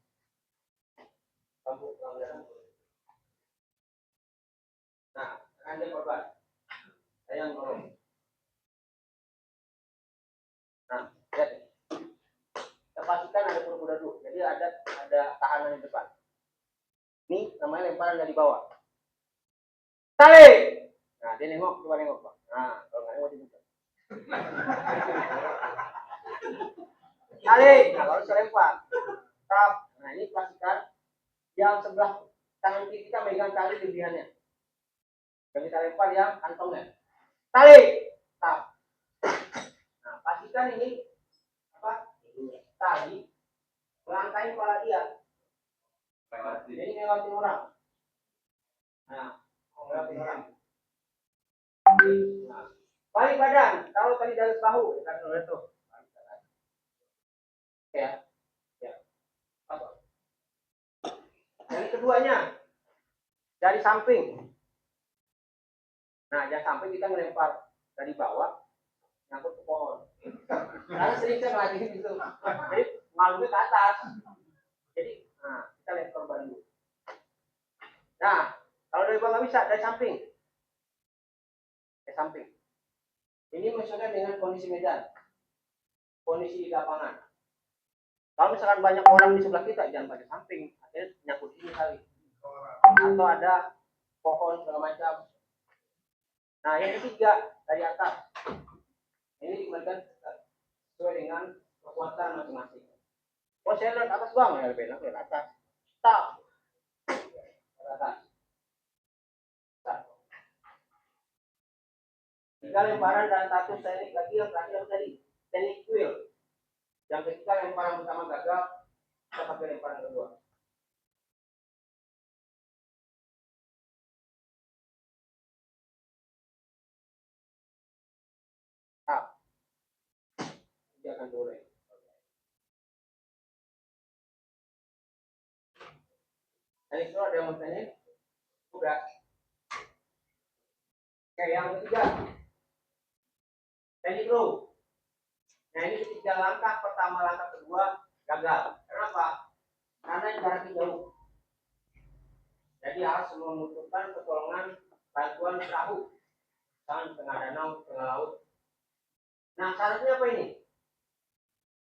Nah, akan dia korban. Saya yang nolong. Nah, lihat. Kita pastikan ada kuda-kuda dulu. Jadi ada tahanan di depan. Ini namanya lemparan dari bawah. Tali. Nah, dia nengok, coba nengok, Pak. Nah, kalau nggak nengok dia buka. Tali. Nah, baru saya lempar. Tap. Nah, ini pastikan yang sebelah tangan kiri kita megang tali lebihannya. Dan kita lempar yang kantongnya. Tali. Tap. Nah, pastikan ini apa? Tali melangkai kepala dia. Jadi ngelewatin orang. Nah, ngelewatin orang. Nah, balik badan. Kalau tadi dari bahu, kita lihat tuh. Ya, ya. Apa? Yang keduanya dari samping. Nah, dari samping kita melempar dari bawah, nyangkut ke pohon. Karena sering saya ngelakuin gitu. Jadi malunya ke atas. Jadi, nah kita lempar ban dulu. Nah, kalau dari bawah nggak bisa, dari samping. Dari samping. Ini menyesuaikan dengan kondisi medan, kondisi di lapangan. Kalau misalkan banyak orang di sebelah kita, jangan pakai samping, akhirnya nyangkut ini kali. Atau ada pohon segala macam. Nah, yang ketiga dari atas. Ini dikembalikan sesuai dengan kekuatan masing-masing. Oh, saya lihat atas bang, ya lebih enak lihat atas. Stop. Atas. Tiga lemparan dan satu teknik lagi yang terakhir tadi, teknik wheel. lemparan pertama gagal, kita pakai lemparan kedua. Jangan boleh. Tadi itu ada yang mau tanya? Udah. Oke, yang ketiga. Teknik row. Nah ini ketiga langkah, pertama langkah kedua gagal. Kenapa? Karena jaraknya jauh. Jadi harus membutuhkan pertolongan bantuan perahu. Misalnya tengah danau, tengah laut. Nah syaratnya apa ini?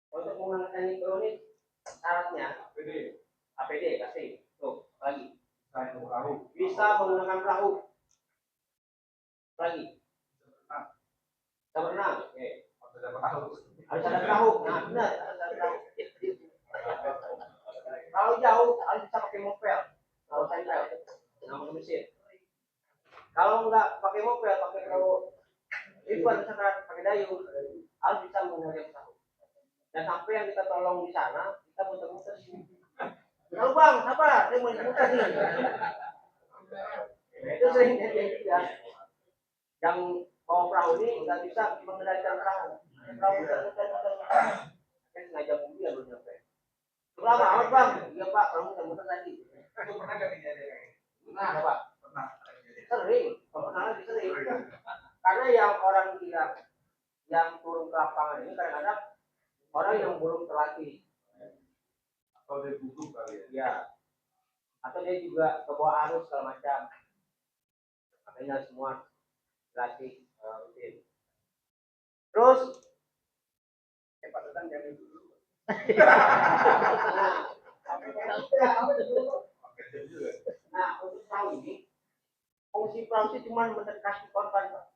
Untuk menggunakan teknik row ini syaratnya APD pasti. Tuh, lagi. Bisa menggunakan perahu. Lagi. Bisa berenang. Oke. Harus ada perahu. Nah, benar, harus ada perahu. Kalau jauh, harus bisa pakai mobil. Kalau sempel, nama mesin. Kalau nggak pakai mobil, pakai perahu, itu misalkan pakai dayung, harus bisa menggunakan perahu. Dan sampai yang kita tolong di sana, kita muter-muter sini. Kalau bang, sabar, saya mau muter nih. Nah, itu sering terjadi ya. Yang bawa perahu ini nggak bisa mengendalikan perahu. Perahu muter-muter. Saya sengaja mobil ya belum nyampe. Berapa amat bang? Iya pak, perahu muter-muter tadi. Itu pernah nggak kejadian? Nah, pak. Pernah. Sering, pernah sering. Karena yang orang bilang yang turun ke lapangan ini kadang-kadang orang yang belum terlatih. Atau dia duduk kali ya? Ya. Atau dia juga kebawa arus segala macam. Makanya semua latih rutin. Terus Padahal jangan dulu. nah, untuk perahu ini, fungsi perahu itu cuma mendekati korban, Pak.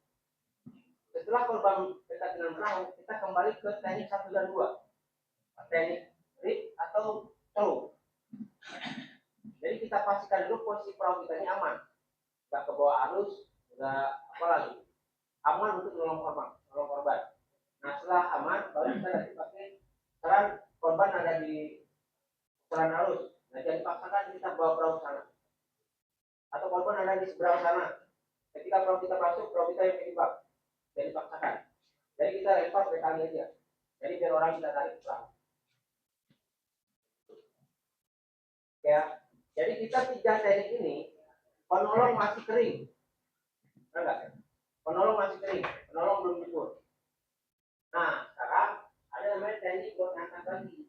Setelah korban dekat dengan perahu, kita kembali ke teknik 1 dan 2. Teknik rig atau tow. Jadi kita pastikan dulu posisi perahu kita ini aman. Nggak ke bawah arus, nggak apa lagi. Aman untuk nolong korban. Nah, setelah aman, baru kita nanti pakai peran korban ada di peran arus. Nah, jangan dipaksakan kita bawa perahu ke sana. Atau korban ada di seberang sana. Ketika perahu kita masuk, perahu kita yang terjebak. Jadi dipaksakan. Jadi kita lempar ke kali aja. Jadi biar orang bisa tarik perahu. Ya. Jadi kita 3 teknik ini, penolong masih kering. Enggak? Penolong masih kering. Penolong belum jebur. Nah, sekarang ada namanya teknik buat ngangkat lagi.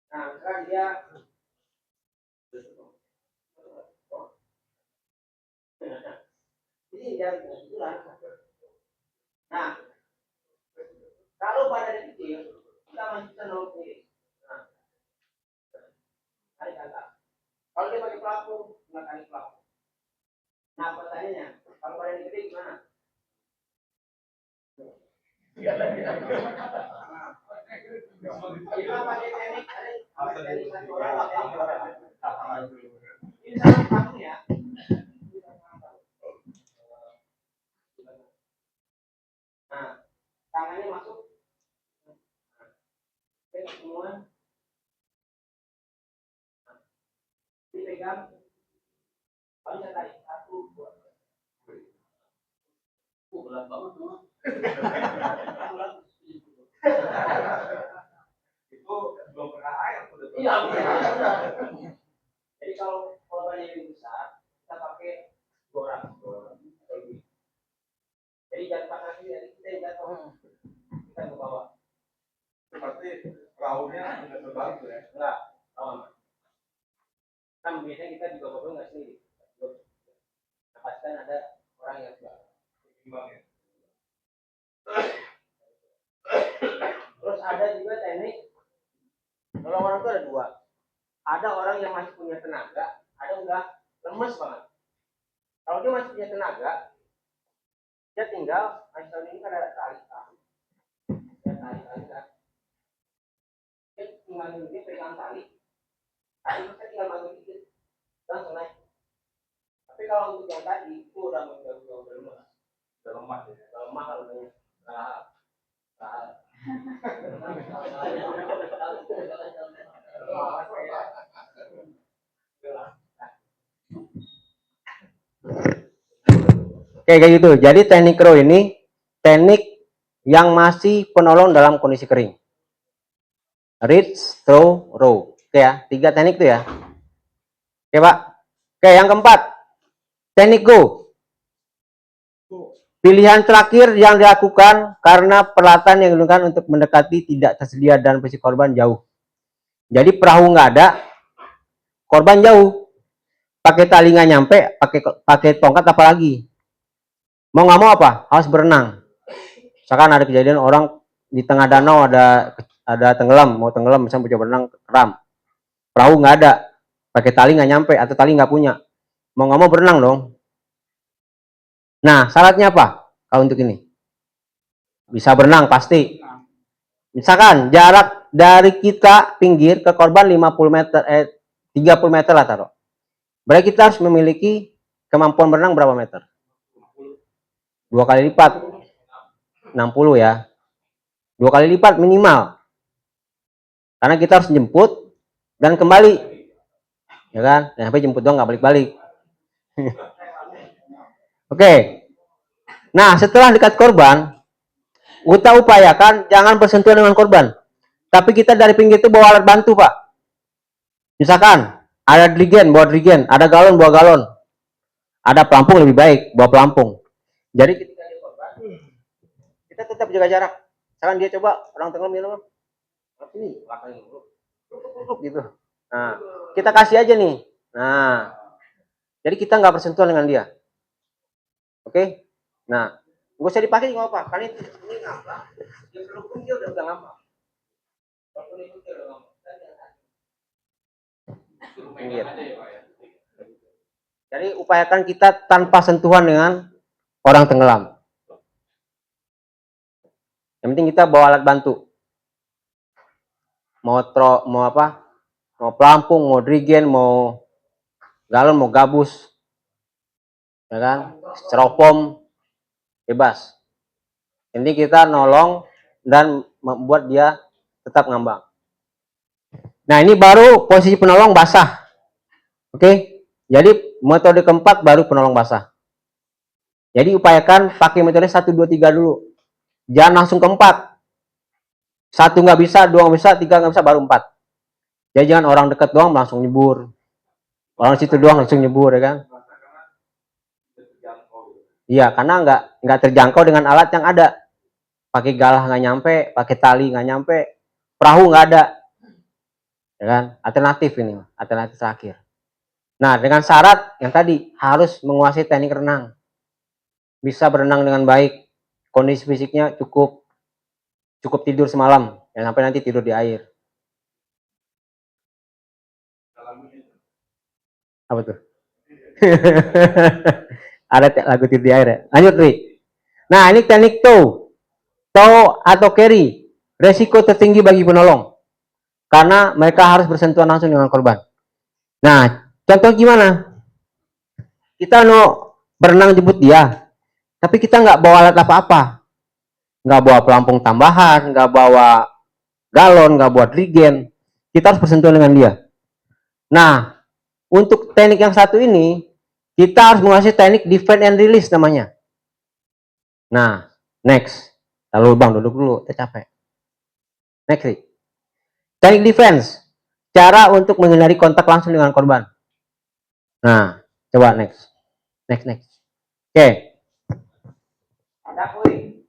Nah, sekarang dia ini dia bulan. Nah, kalau badannya kecil, kita masih bisa nolong sendiri. Nah, tarik angkat. Kalau dia pakai pelampung, nggak tarik pelampung. Nah, pertanyaannya, kalau badannya gede gimana? Kita pakai teknik, ada teknik satu orang, teknik dua orang. Ini sama pelampung ya. Nah, tangannya masuk. Oke, semua. Dipegang. Kalau bisa tarik 1, 2. Berat banget tuh. Itu belum pernah air udah. Iya, jadi kalau korbannya lebih besar, kita pakai 2 orang. Jadi jangan pakai ini, jadi kita yang jatuh. Kita ke bawah. Berarti perahunya nggak terbalik tuh ya? Enggak, aman. Kan biasanya kita juga ngobrol nggak sendiri. Nah, pastikan ada orang yang Imbang ya? Terus ada juga teknik nolong orang itu ada 2. Ada orang yang masih punya tenaga, ada udah lemes banget. Kalau dia masih punya tenaga, dia tinggal tahun ini kan ada tali. Ya, tali kan. Dia tinggal dia pegang tali. Tali kita tinggal bantu dikit, langsung naik. Tapi kalau untuk yang tadi itu udah lemes. Udah lemah ya? Udah lemah kalau udah Oke, kayak gitu. Jadi teknik row ini teknik yang masih penolong dalam kondisi kering. Reach, throw, row. Oke ya, 3 teknik itu ya. Oke Pak. Oke, yang keempat, teknik go. Pilihan terakhir yang dilakukan karena peralatan yang digunakan untuk mendekati tidak tersedia dan posisi korban jauh. Jadi perahu nggak ada, korban jauh. Pakai tali nggak nyampe, pakai tongkat apalagi. Mau nggak mau apa? Harus berenang. Misalkan ada kejadian orang di tengah danau ada tenggelam, mau tenggelam misalnya coba berenang keram. Perahu nggak ada, pakai tali nggak nyampe atau tali nggak punya. Mau nggak mau berenang dong. Nah, syaratnya apa? Kalau untuk ini bisa berenang pasti. Misalkan jarak dari kita pinggir ke korban 50 meter, 30 meter lah taruh. Berarti kita harus memiliki kemampuan berenang berapa meter? 2 kali lipat. 60 ya. 2 kali lipat minimal. Karena kita harus jemput dan kembali. Ya kan? Nah, sampai jemput doang nggak balik-balik. Oke. Nah, setelah dekat korban, kita upayakan jangan bersentuhan dengan korban. Tapi kita dari pinggir itu bawa alat bantu, Pak. Misalkan ada drigen, bawa drigen, ada galon, bawa galon. Ada pelampung lebih baik, bawa pelampung. Jadi ketika dia korban, kita tetap jaga jarak. Misalkan dia coba orang tenggelam minum, ini belakang gitu. Nah, kita kasih aja nih. Nah, jadi kita nggak bersentuhan dengan dia. Oke? Nah, nggak usah dipakai nggak apa-apa. Karena ini ngapa? Dia pun dia udah ngapa. Jadi upayakan kita tanpa sentuhan dengan orang tenggelam. Yang penting kita bawa alat bantu. Mau apa? Mau pelampung, mau drigen, mau galon, mau gabus, ya kan? Styrofoam, bebas. Ini kita nolong dan membuat dia tetap ngambang. Nah, ini baru posisi penolong basah. Oke? Jadi metode keempat baru penolong basah. Jadi upayakan pakai metode 1, 2, 3 dulu. Jangan langsung ke 4. 1 nggak bisa, 2 nggak bisa, 3 nggak bisa, baru 4. Jadi jangan orang dekat doang langsung nyebur. Orang situ doang langsung nyebur, ya kan? Iya, karena nggak terjangkau dengan alat yang ada. Pakai galah nggak nyampe, pakai tali nggak nyampe, perahu nggak ada, ya kan? Alternatif ini, alternatif terakhir. Nah, dengan syarat yang tadi harus menguasai teknik renang, bisa berenang dengan baik, kondisi fisiknya cukup tidur semalam, jangan sampai nanti tidur di air. Apa tuh? Ada lagu tidur di air ya? Lanjut, Ri. Nah, ini teknik tow atau carry, resiko tertinggi bagi penolong karena mereka harus bersentuhan langsung dengan korban. Nah, contoh gimana? Kita mau berenang jemput dia, tapi kita nggak bawa alat apa-apa, nggak bawa pelampung tambahan, nggak bawa galon, nggak bawa drigen, kita harus bersentuhan dengan dia. Nah, untuk teknik yang satu ini, kita harus menguasai teknik defend and release namanya. Nah, next. Lalu Bang, duduk dulu, kita capek. Next, Ri. Teknik defense, cara untuk menghindari kontak langsung dengan korban. Nah, coba next. Next. Oke. Ada poin.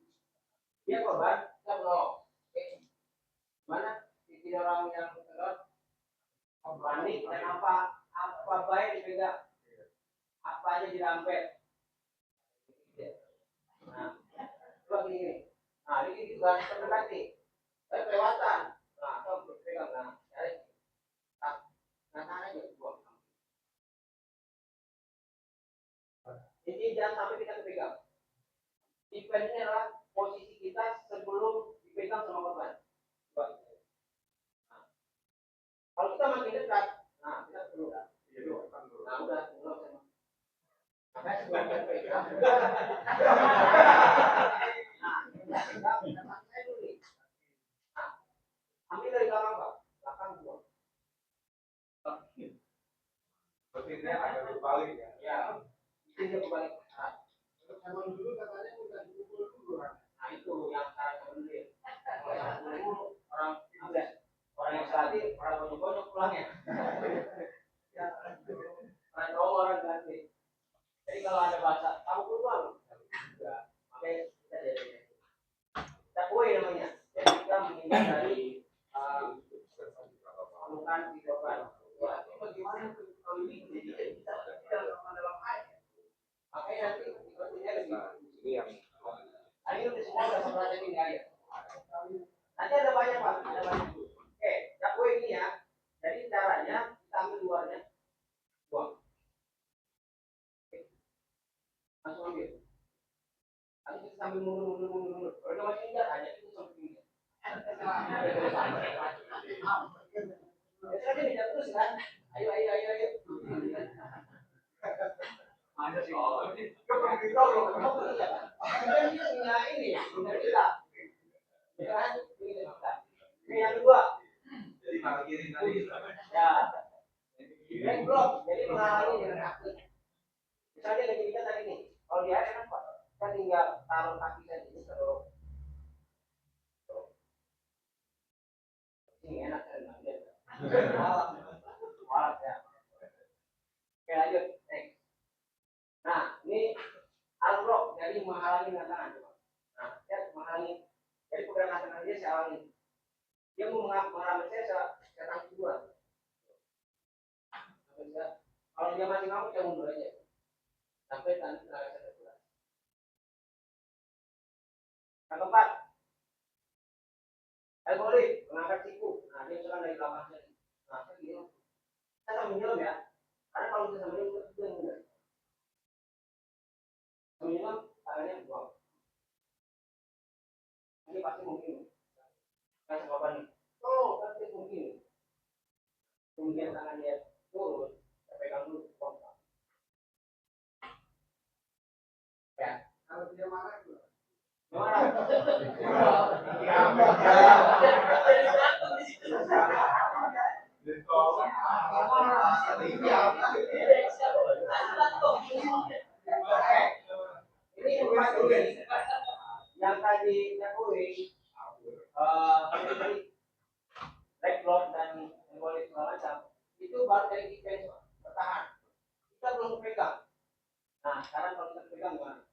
Dia korban, kita belum. Oke. Mana sisi orang yang terlibat? Panik dan apa baik dipegang. Apa aja dirampet. Nah, coba gini. Nah, ini juga terberkati. Tapi kelewatan. Nah, atau pegang. Nah, cari. Nah, tangannya juga buang. Jadi jangan sampai kita kepegang. Defense ini adalah posisi kita sebelum dipegang sama korban. Nah, kalau kita makin dekat, nah kita perlu. Nah, udah. Makanya sebelum kita pegang. Nah, ambil dari belakang, Pak. Belakang buang. dulu katanya udah dipukul dulu. Nah itu yang cara sebenarnya. Orang ada orang yang selatih, orang bonyok-bonyok pulangnya. Orang cowok, orang ganti. Jadi kalau ada bahasa kamu pulang, ya, makanya kita jadi takwe namanya. Jadi kita menghindar dari amukan di korban. Wah, itu bagaimana kalau ini jadi kita tidak dalam air. Makanya nanti ikutnya lebih. Ini yang Ayo semua udah mempelajari ini air. Nanti ada banyak pak, ada banyak. Oke, takwe ini ya. Jadi caranya kita ambil luarnya, buang. Langsung ambil. Nanti kita sambil mundur. Kalau udah masih ingat, hanya itu sampai ini. Biasanya dia tidak terus kan? Ayo. Ada sih. Kita loh, kamu kerja. Kita ini, kita. Ya kan? Ini yang kedua. jadi malah kiri tadi. Ya. Yang blok, jadi menghalangi dengan kaki. Misalnya kayak kita tadi nih, kalau di air kan pak, kita tinggal taruh kaki saja ini terus. Ini enak kan? Malas ya. Oke lanjut. Nah ini alblok, jadi menghalangi dengan tangan. Nah, dia menghalangi. Jadi pegangan tangan dia saya halangi. Dia mau mengambil saya tangkap dua. Kalau dia masih ngamuk, saya mundur aja. Sampai tangan saya terbuka. Yang keempat, boleh mengangkat siku. Nah, dia misalkan dari belakang sini. Nah, saya gini. Saya sambil nyelam ya. Karena kalau kita sambil nyelam, itu yang mudah. Sambil nyelam, tangannya buang. Ini pasti mungkin. Saya sama nih. Oh, pasti mungkin. Kemudian tangan dia turun. Saya pegang dulu. Ya. Kalau dia marah juga. Ini yang tadi Jakuri, backload dan emboli segala macam, itu baru dari defense bertahan. Kita belum pegang. Nah, sekarang kalau kita pegang gimana?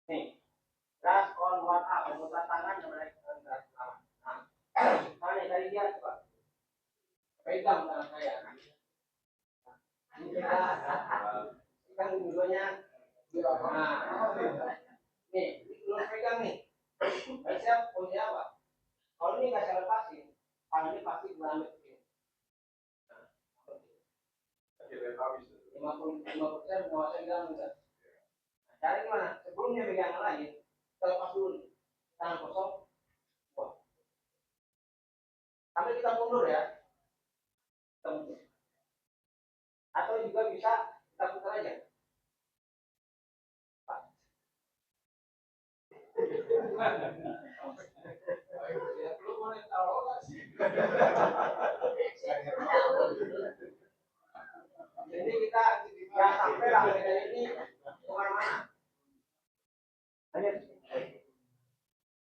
Nih, gas on one up, memutar tangan dan menaikkan gas tangan. Nah, misalnya dari dia coba pegang tangan saya. Ini pegang dulunya. Nah, nih, belum pegang nih. Siap, posisi apa? Kalau ini nggak saya lepasin, tangannya pasti berambil ke sini. 50% pengawasan bilang enggak. Nah, cara gimana? Sebelumnya pegang yang lain, kita lepas dulu nih. Tangan kosong, buang. Sampai kita mundur ya. Kita mundur. Atau juga bisa kita putar aja. Jadi kita jangan sampai lah dari ini kemana-mana. Lanjut.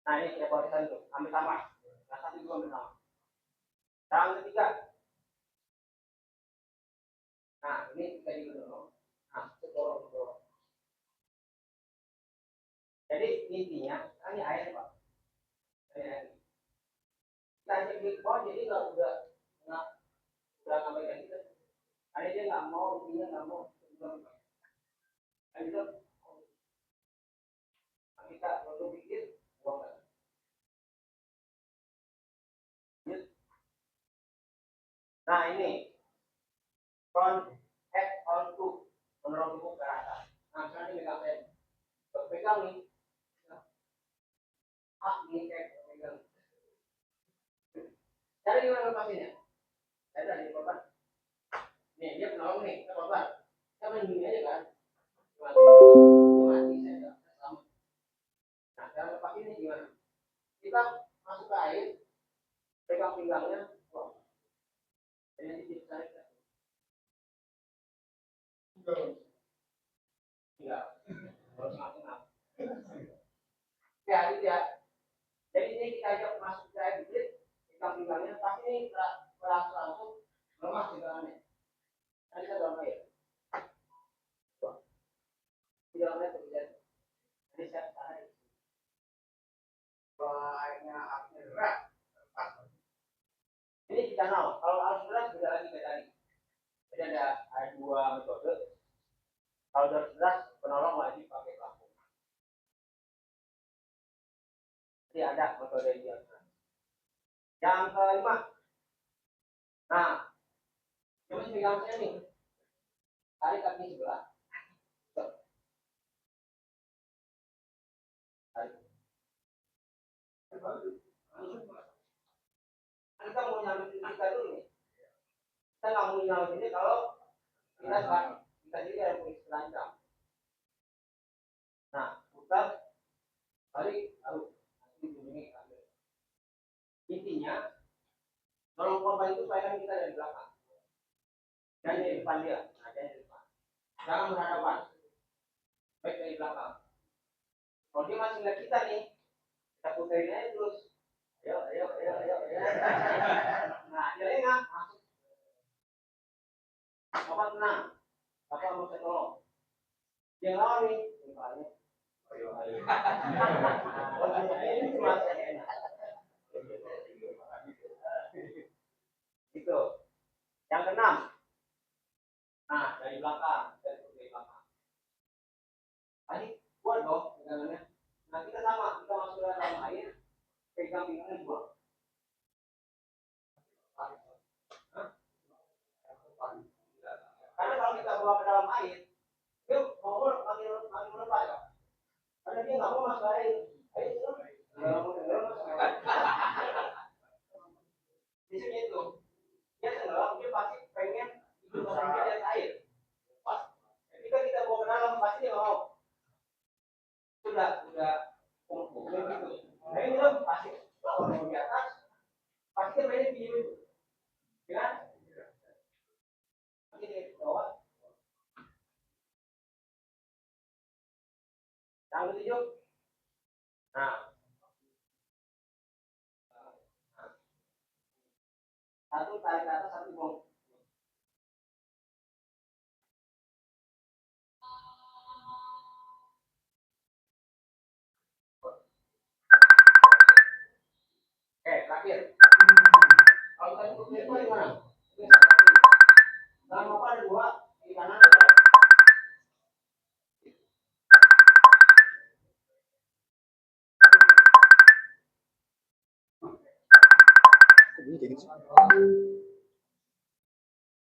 Nah ini kita kualitas itu ambil sama. Nah satu juga ambil sama. Yang ketiga. Nah ini kita dulu. Nah dorong. Jadi intinya, ini air pak. Air. Kita ajak di bawah jadi udah ngabaikan kita. Ada dia nggak mau, dia nggak mau. Kita perlu pikir, buang. Nah ini front head on to mendorong tubuh ke atas. Nah sekarang ini pegang nih. Ini kayak pegang. Cara gimana lepasinnya? Ada di korban. Nih dia penolong nih, ke korban. Kita main gini aja kan. Mati saya sama. Nah cara lepasin ini gimana? Kita masuk ke air, pegang pinggangnya, ini ditarik. Ya, harus tengah-tengah. Ya, itu ya. Jadi ini kita ajak masuk ke air dikit, ikan pinggangnya, pasti ini langsung lemas di dalamnya. Nanti kita dalam air. Di dalam air terlihat. Jadi saya tarik. Kalau airnya deras, ini kita nol. Kalau arus deras beda lagi kayak tadi. Jadi ada dua metode. Kalau arus deras, penolong wajib pakai pelampung. Jadi ada metode yang yang kelima. Nah, coba pegang saya nih. Tarik kaki sebelah. Tarik. Kita mau nyampe kita dulu nih. Kita nggak mau nyampe ini kalau kita jadi ada posisi terancam. Nah, putar, balik, lalu nanti bunyi ambil. Intinya, tolong korban itu supaya kita dari belakang. Dan dari depan dia. Nah, dari depan. Jangan berhadapan. Baik dari belakang. Kalau dia masih lihat kita nih, kita puterin aja terus. Ayo. Nah, dia lengah, masuk. Bapak tenang. Bapak mau saya tolong. Yang lawan nih, misalnya. Ayo. Ini cuma saya enak. Gitu. Yang keenam. Nah, dari belakang. Tadi kuat dong pegangannya. Nah, kita sama. Kita masuk ke dalam air. Pegang pinggangnya dua. Karena kalau kita bawa ke dalam air, dia mau makin melepas ya. Karena dia nggak mau masuk air. Ayo, biasanya itu. Dia tenggelam, dia pasti pengen hidup sampai di air. Pas ketika kita bawa ke dalam, pasti dia mau. Sudah gitu. Nah ini loh, pasti kalau mau di atas, pasti dia pengen video itu. Ya kan? Nanti di bawah. Yang ketujuh. Nah. Satu tarik ke atas, satu bong. Oke, terakhir. Kalau kita cukup itu gimana? Dalam apa ada dua di kanan.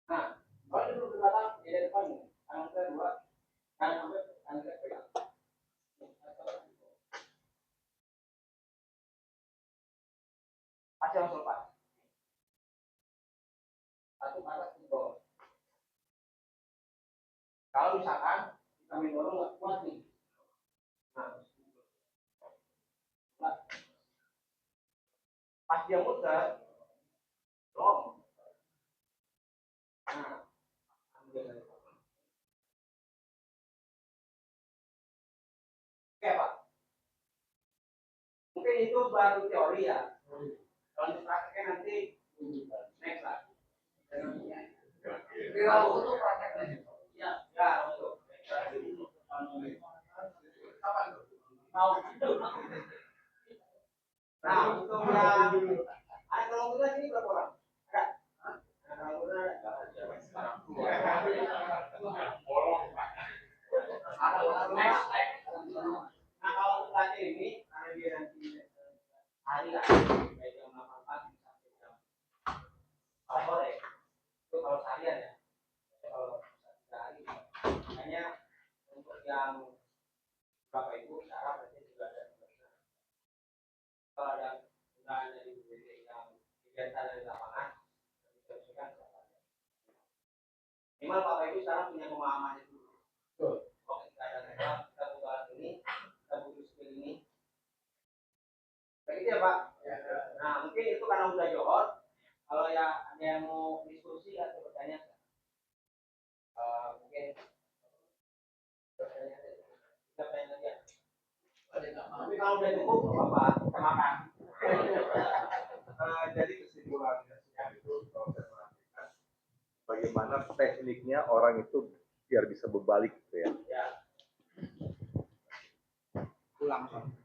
Nah, kalau duduk di belakang, di depan nih. Kanan kita dua, kanan sampai kanan kita pegang. Pasti langsung lepas. Satu ke atas, satu ke bawah. Kalau misalkan kita mendorong nggak kuat nih, nah, pas dia muter, long. Nah, oke Pak. Mungkin itu baru teori ya. Kalau untuk prakteknya nanti next lah. Kalau untuk prakteknya, ya untuk. Nah, untuk yang ada kalau kita sini berapa orang? Ada? Kalau kita nah kalau untuk latihan ini karena dia nanti hari lah, kayak jam 8 pagi sampai jam sore. Itu kalau seharian ya. Kalau 3 hari, hanya untuk yang Bapak Ibu cara berarti juga ada. Kalau ada undangan dari BPT yang kegiatan dari lapangan, minimal Bapak Ibu sekarang punya pemahaman itu. Oke, kita ada rekam, kita butuh alat ini, kita butuh skill ini. Begitu ya Pak? Nah, mungkin itu karena udah johor. Kalau ya ada yang mau diskusi atau bertanya, mungkin bertanya. kalau udah cukup apa? Kita makan. Jadi kesimpulannya itu kalau saya perhatikan bagaimana tekniknya orang itu biar bisa berbalik gitu ya. Ya.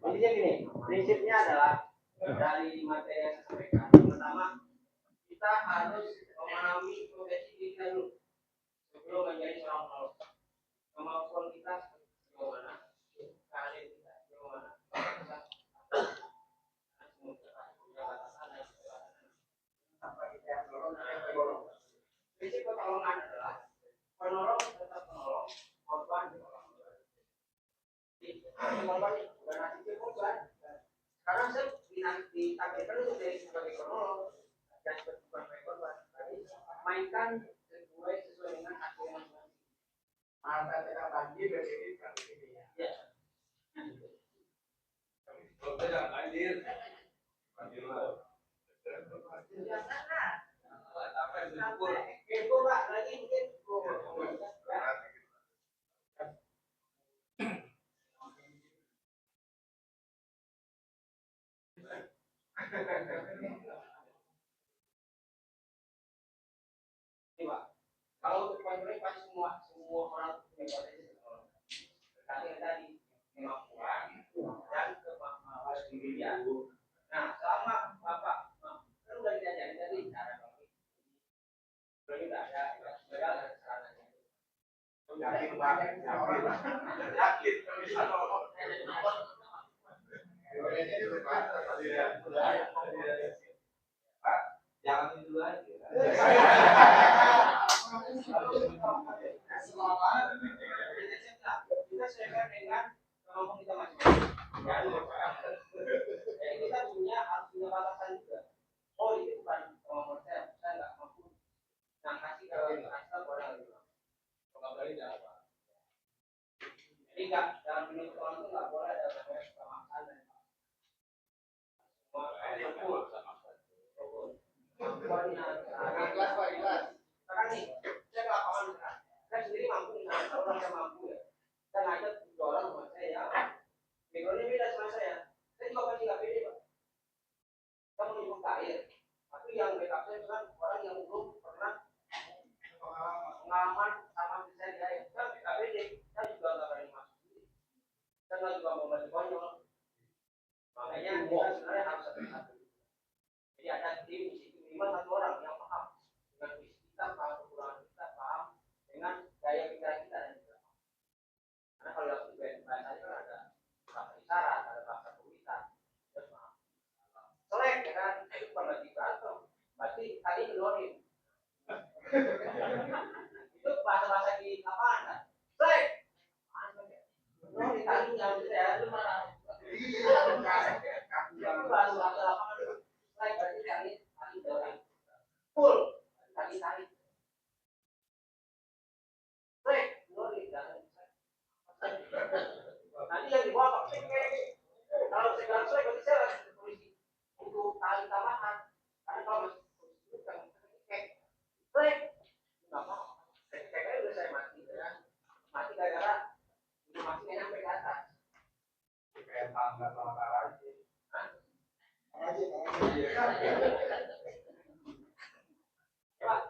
Intinya gini, prinsipnya adalah dari materi yang saya sampaikan. Pertama, kita harus memahami profesi kita dulu sebelum menjadi seorang penolong. Kemampuan kita sejauh mana, keahlian kita sejauh mana. Prinsip pertolongan adalah penolong tetap penolong, korban ditolong. Korban bukan nasib korban. Sekarang saya ditampilkan untuk jadi sebagai kronolog dan sebagai korban. Mainkan sesuai dengan hasil masing-masing. Maka tidak banjir dari ini. Ya. Kalau saya jangan banjir. Banjir lah. Apa yang bersyukur? Itu Pak lagi mungkin. Ini Pak, kalau untuk pandemi pasti semua orang punya potensi tergantung tadi kemampuan dan kemampuan diri. Nah, selama Bapak kan udah diajarin tadi cara ini udah ada sarannya. Yakin banget, yakin bisa nolong. Pak, jangan dulu aja. Kita sesuaikan dengan kemampuan kita masing-masing. Jadi kita harus punya batasan juga. Oh ini bukan kemampuan saya nggak mampu. Nah kasih ke orang gitu. Nggak boleh apa. Jadi nggak dalam menuntut orang itu nggak boleh ada namanya kemaksaan dan sekarang nih, saya ke lapangan sekarang. Saya sendiri mampu nih, orang saya mampu ya. Saya ngajak dua orang sama saya ya. Backgroundnya beda sama saya. Saya juga pasti nggak pede Pak. Saya mau nyebut air. Tapi yang backup saya kan orang yang belum pernah pengalaman sama saya di air. Saya nggak pede. Saya juga nggak berani masuk. Saya nggak juga mau bantu konyol. Makanya kita sebenarnya harus satu-satu. Jadi ada tim di situ minimal satu orang yang paham dengan visi kita, paham kekurangan kita, paham dengan daya pikiran kita dan juga. Karena kalau yang bahasa itu ada bahasa isyarat, ada bahasa tulisan, dan paham. Selek ya kan, itu bukan berarti berantem, berarti tadi menolongin. Itu bahasa-bahasa di lapangan kan. Selek, menolongin tadi yang saya itu marah. Itu baru bahasa lapangan. Selek berarti tadi dorong. Full, tadi. Selek, menolongin jangan. Nanti yang dibawa kalau saya bilang selek berarti saya harus polisi untuk tali tambahan. Karena kalau masih polisi itu kan selek nggak mau. Saya udah saya mati ya. Mati gara-gara informasinya nyampe ke atas. Kayak tangga aja. Pak,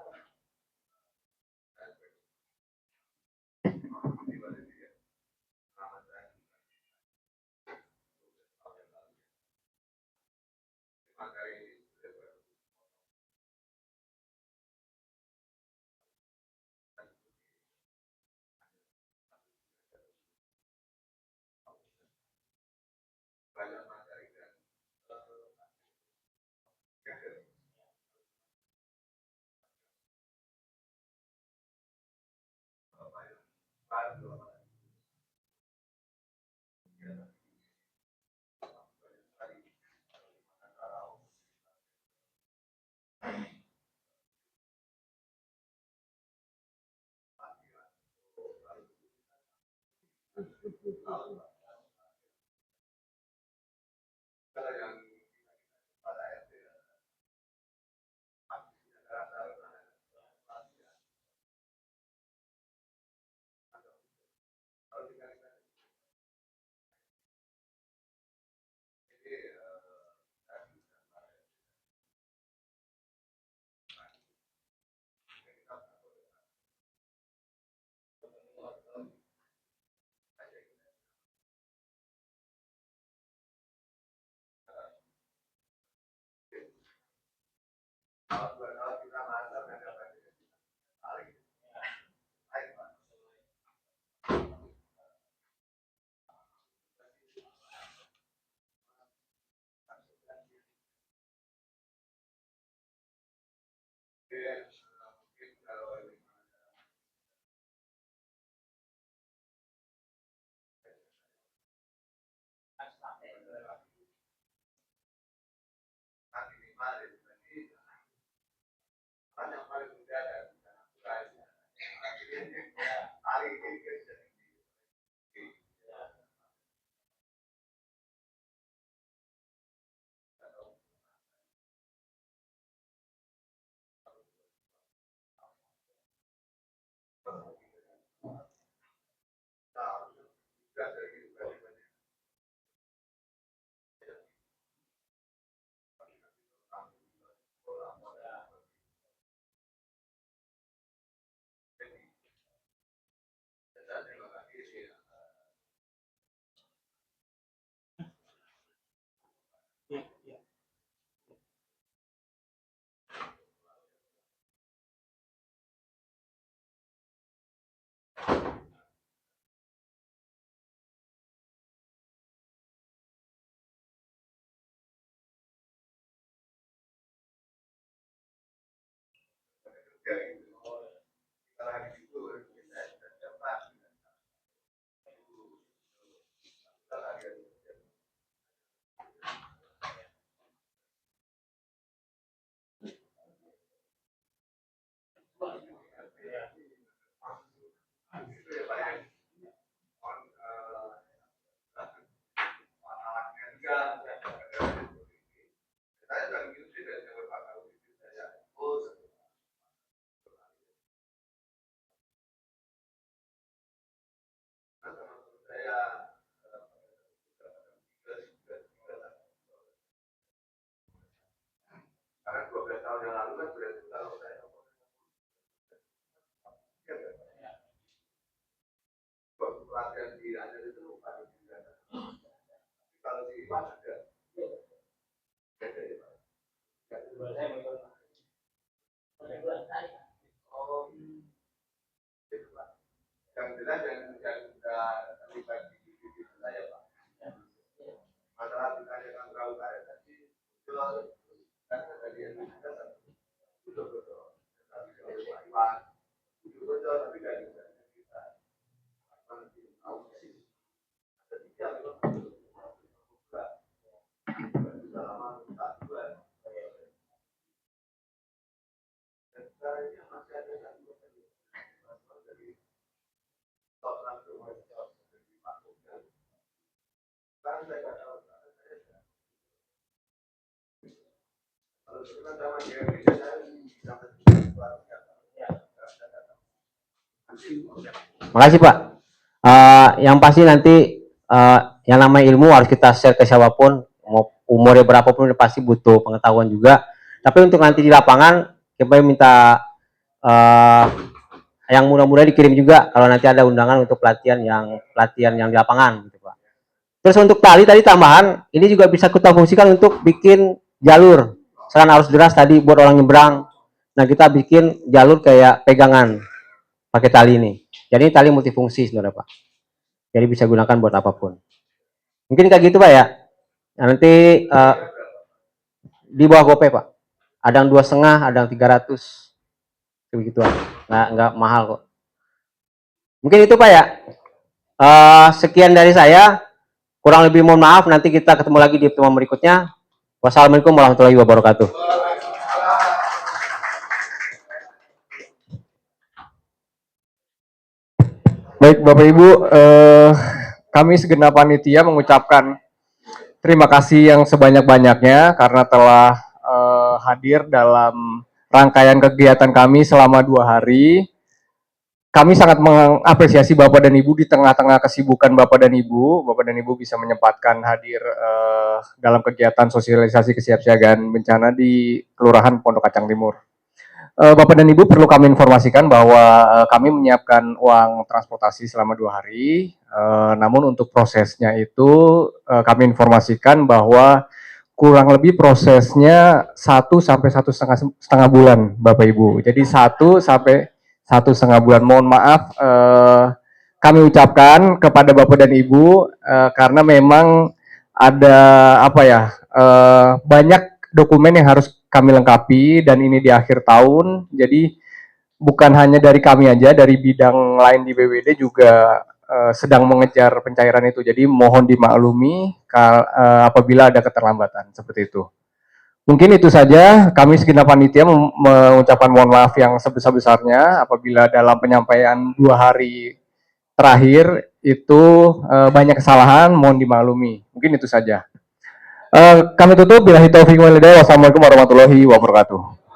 Karena 12 tahun yang lalu kan sudah kalau saya pelatihan di ada itu ada juga. Kalau di mana ada? Oh, itu Pak. Yang jelas yang sudah terlibat di saya Pak. Masalah ditanyakan terlalu banyak tadi muncul kan tadi yang kita betul-betul tapi kalau Pak Iwan betul-betul tapi dari kita nanti tahu sih ketika memang sudah lama tak buat dan sekarang ini masih ada satu dari top langsung dari Pak Bukan. Sekarang saya nggak tahu kalau kita sama dia bisa dapat sesuatu Makasih Pak. Yang pasti nanti yang namanya ilmu harus kita share ke siapapun, mau umurnya berapapun pasti butuh pengetahuan juga. Tapi untuk nanti di lapangan, kita minta yang mudah-mudah dikirim juga kalau nanti ada undangan untuk pelatihan yang di lapangan, gitu Pak. Terus untuk tali tadi tambahan, ini juga bisa kita fungsikan untuk bikin jalur. Misalkan arus deras tadi buat orang nyebrang, nah kita bikin jalur kayak pegangan pakai tali ini. Jadi tali multifungsi sebenarnya Pak. Jadi bisa gunakan buat apapun. Mungkin kayak gitu Pak ya. Nah, nanti di bawah GoPay Pak. Ada yang 2,5, ada yang 300. Begitu nggak mahal kok. Mungkin itu Pak ya. Sekian dari saya. Kurang lebih mohon maaf. Nanti kita ketemu lagi di pertemuan berikutnya. Wassalamualaikum warahmatullahi wabarakatuh. Baik Bapak Ibu, kami segenap panitia mengucapkan terima kasih yang sebanyak-banyaknya karena telah hadir dalam rangkaian kegiatan kami selama 2 hari. Kami sangat mengapresiasi Bapak dan Ibu di tengah-tengah kesibukan Bapak dan Ibu bisa menyempatkan hadir dalam kegiatan sosialisasi kesiapsiagaan bencana di Kelurahan Pondok Kacang Timur. Bapak dan Ibu perlu kami informasikan bahwa kami menyiapkan uang transportasi selama 2 hari. Namun untuk prosesnya itu kami informasikan bahwa kurang lebih prosesnya 1 sampai 1,5 bulan, Bapak Ibu. Jadi 1 sampai 1,5 bulan. Mohon maaf kami ucapkan kepada Bapak dan Ibu karena memang ada banyak dokumen yang harus kami lengkapi dan ini di akhir tahun. Jadi bukan hanya dari kami aja, dari bidang lain di BWD juga sedang mengejar pencairan itu. Jadi mohon dimaklumi apabila ada keterlambatan seperti itu. Mungkin itu saja, kami segenap panitia mengucapkan mohon maaf yang sebesar-besarnya apabila dalam penyampaian 2 hari terakhir itu banyak kesalahan, mohon dimaklumi. Mungkin itu saja. Kami tutup, billahi taufiq wal hidayah. Wassalamualaikum warahmatullahi wabarakatuh.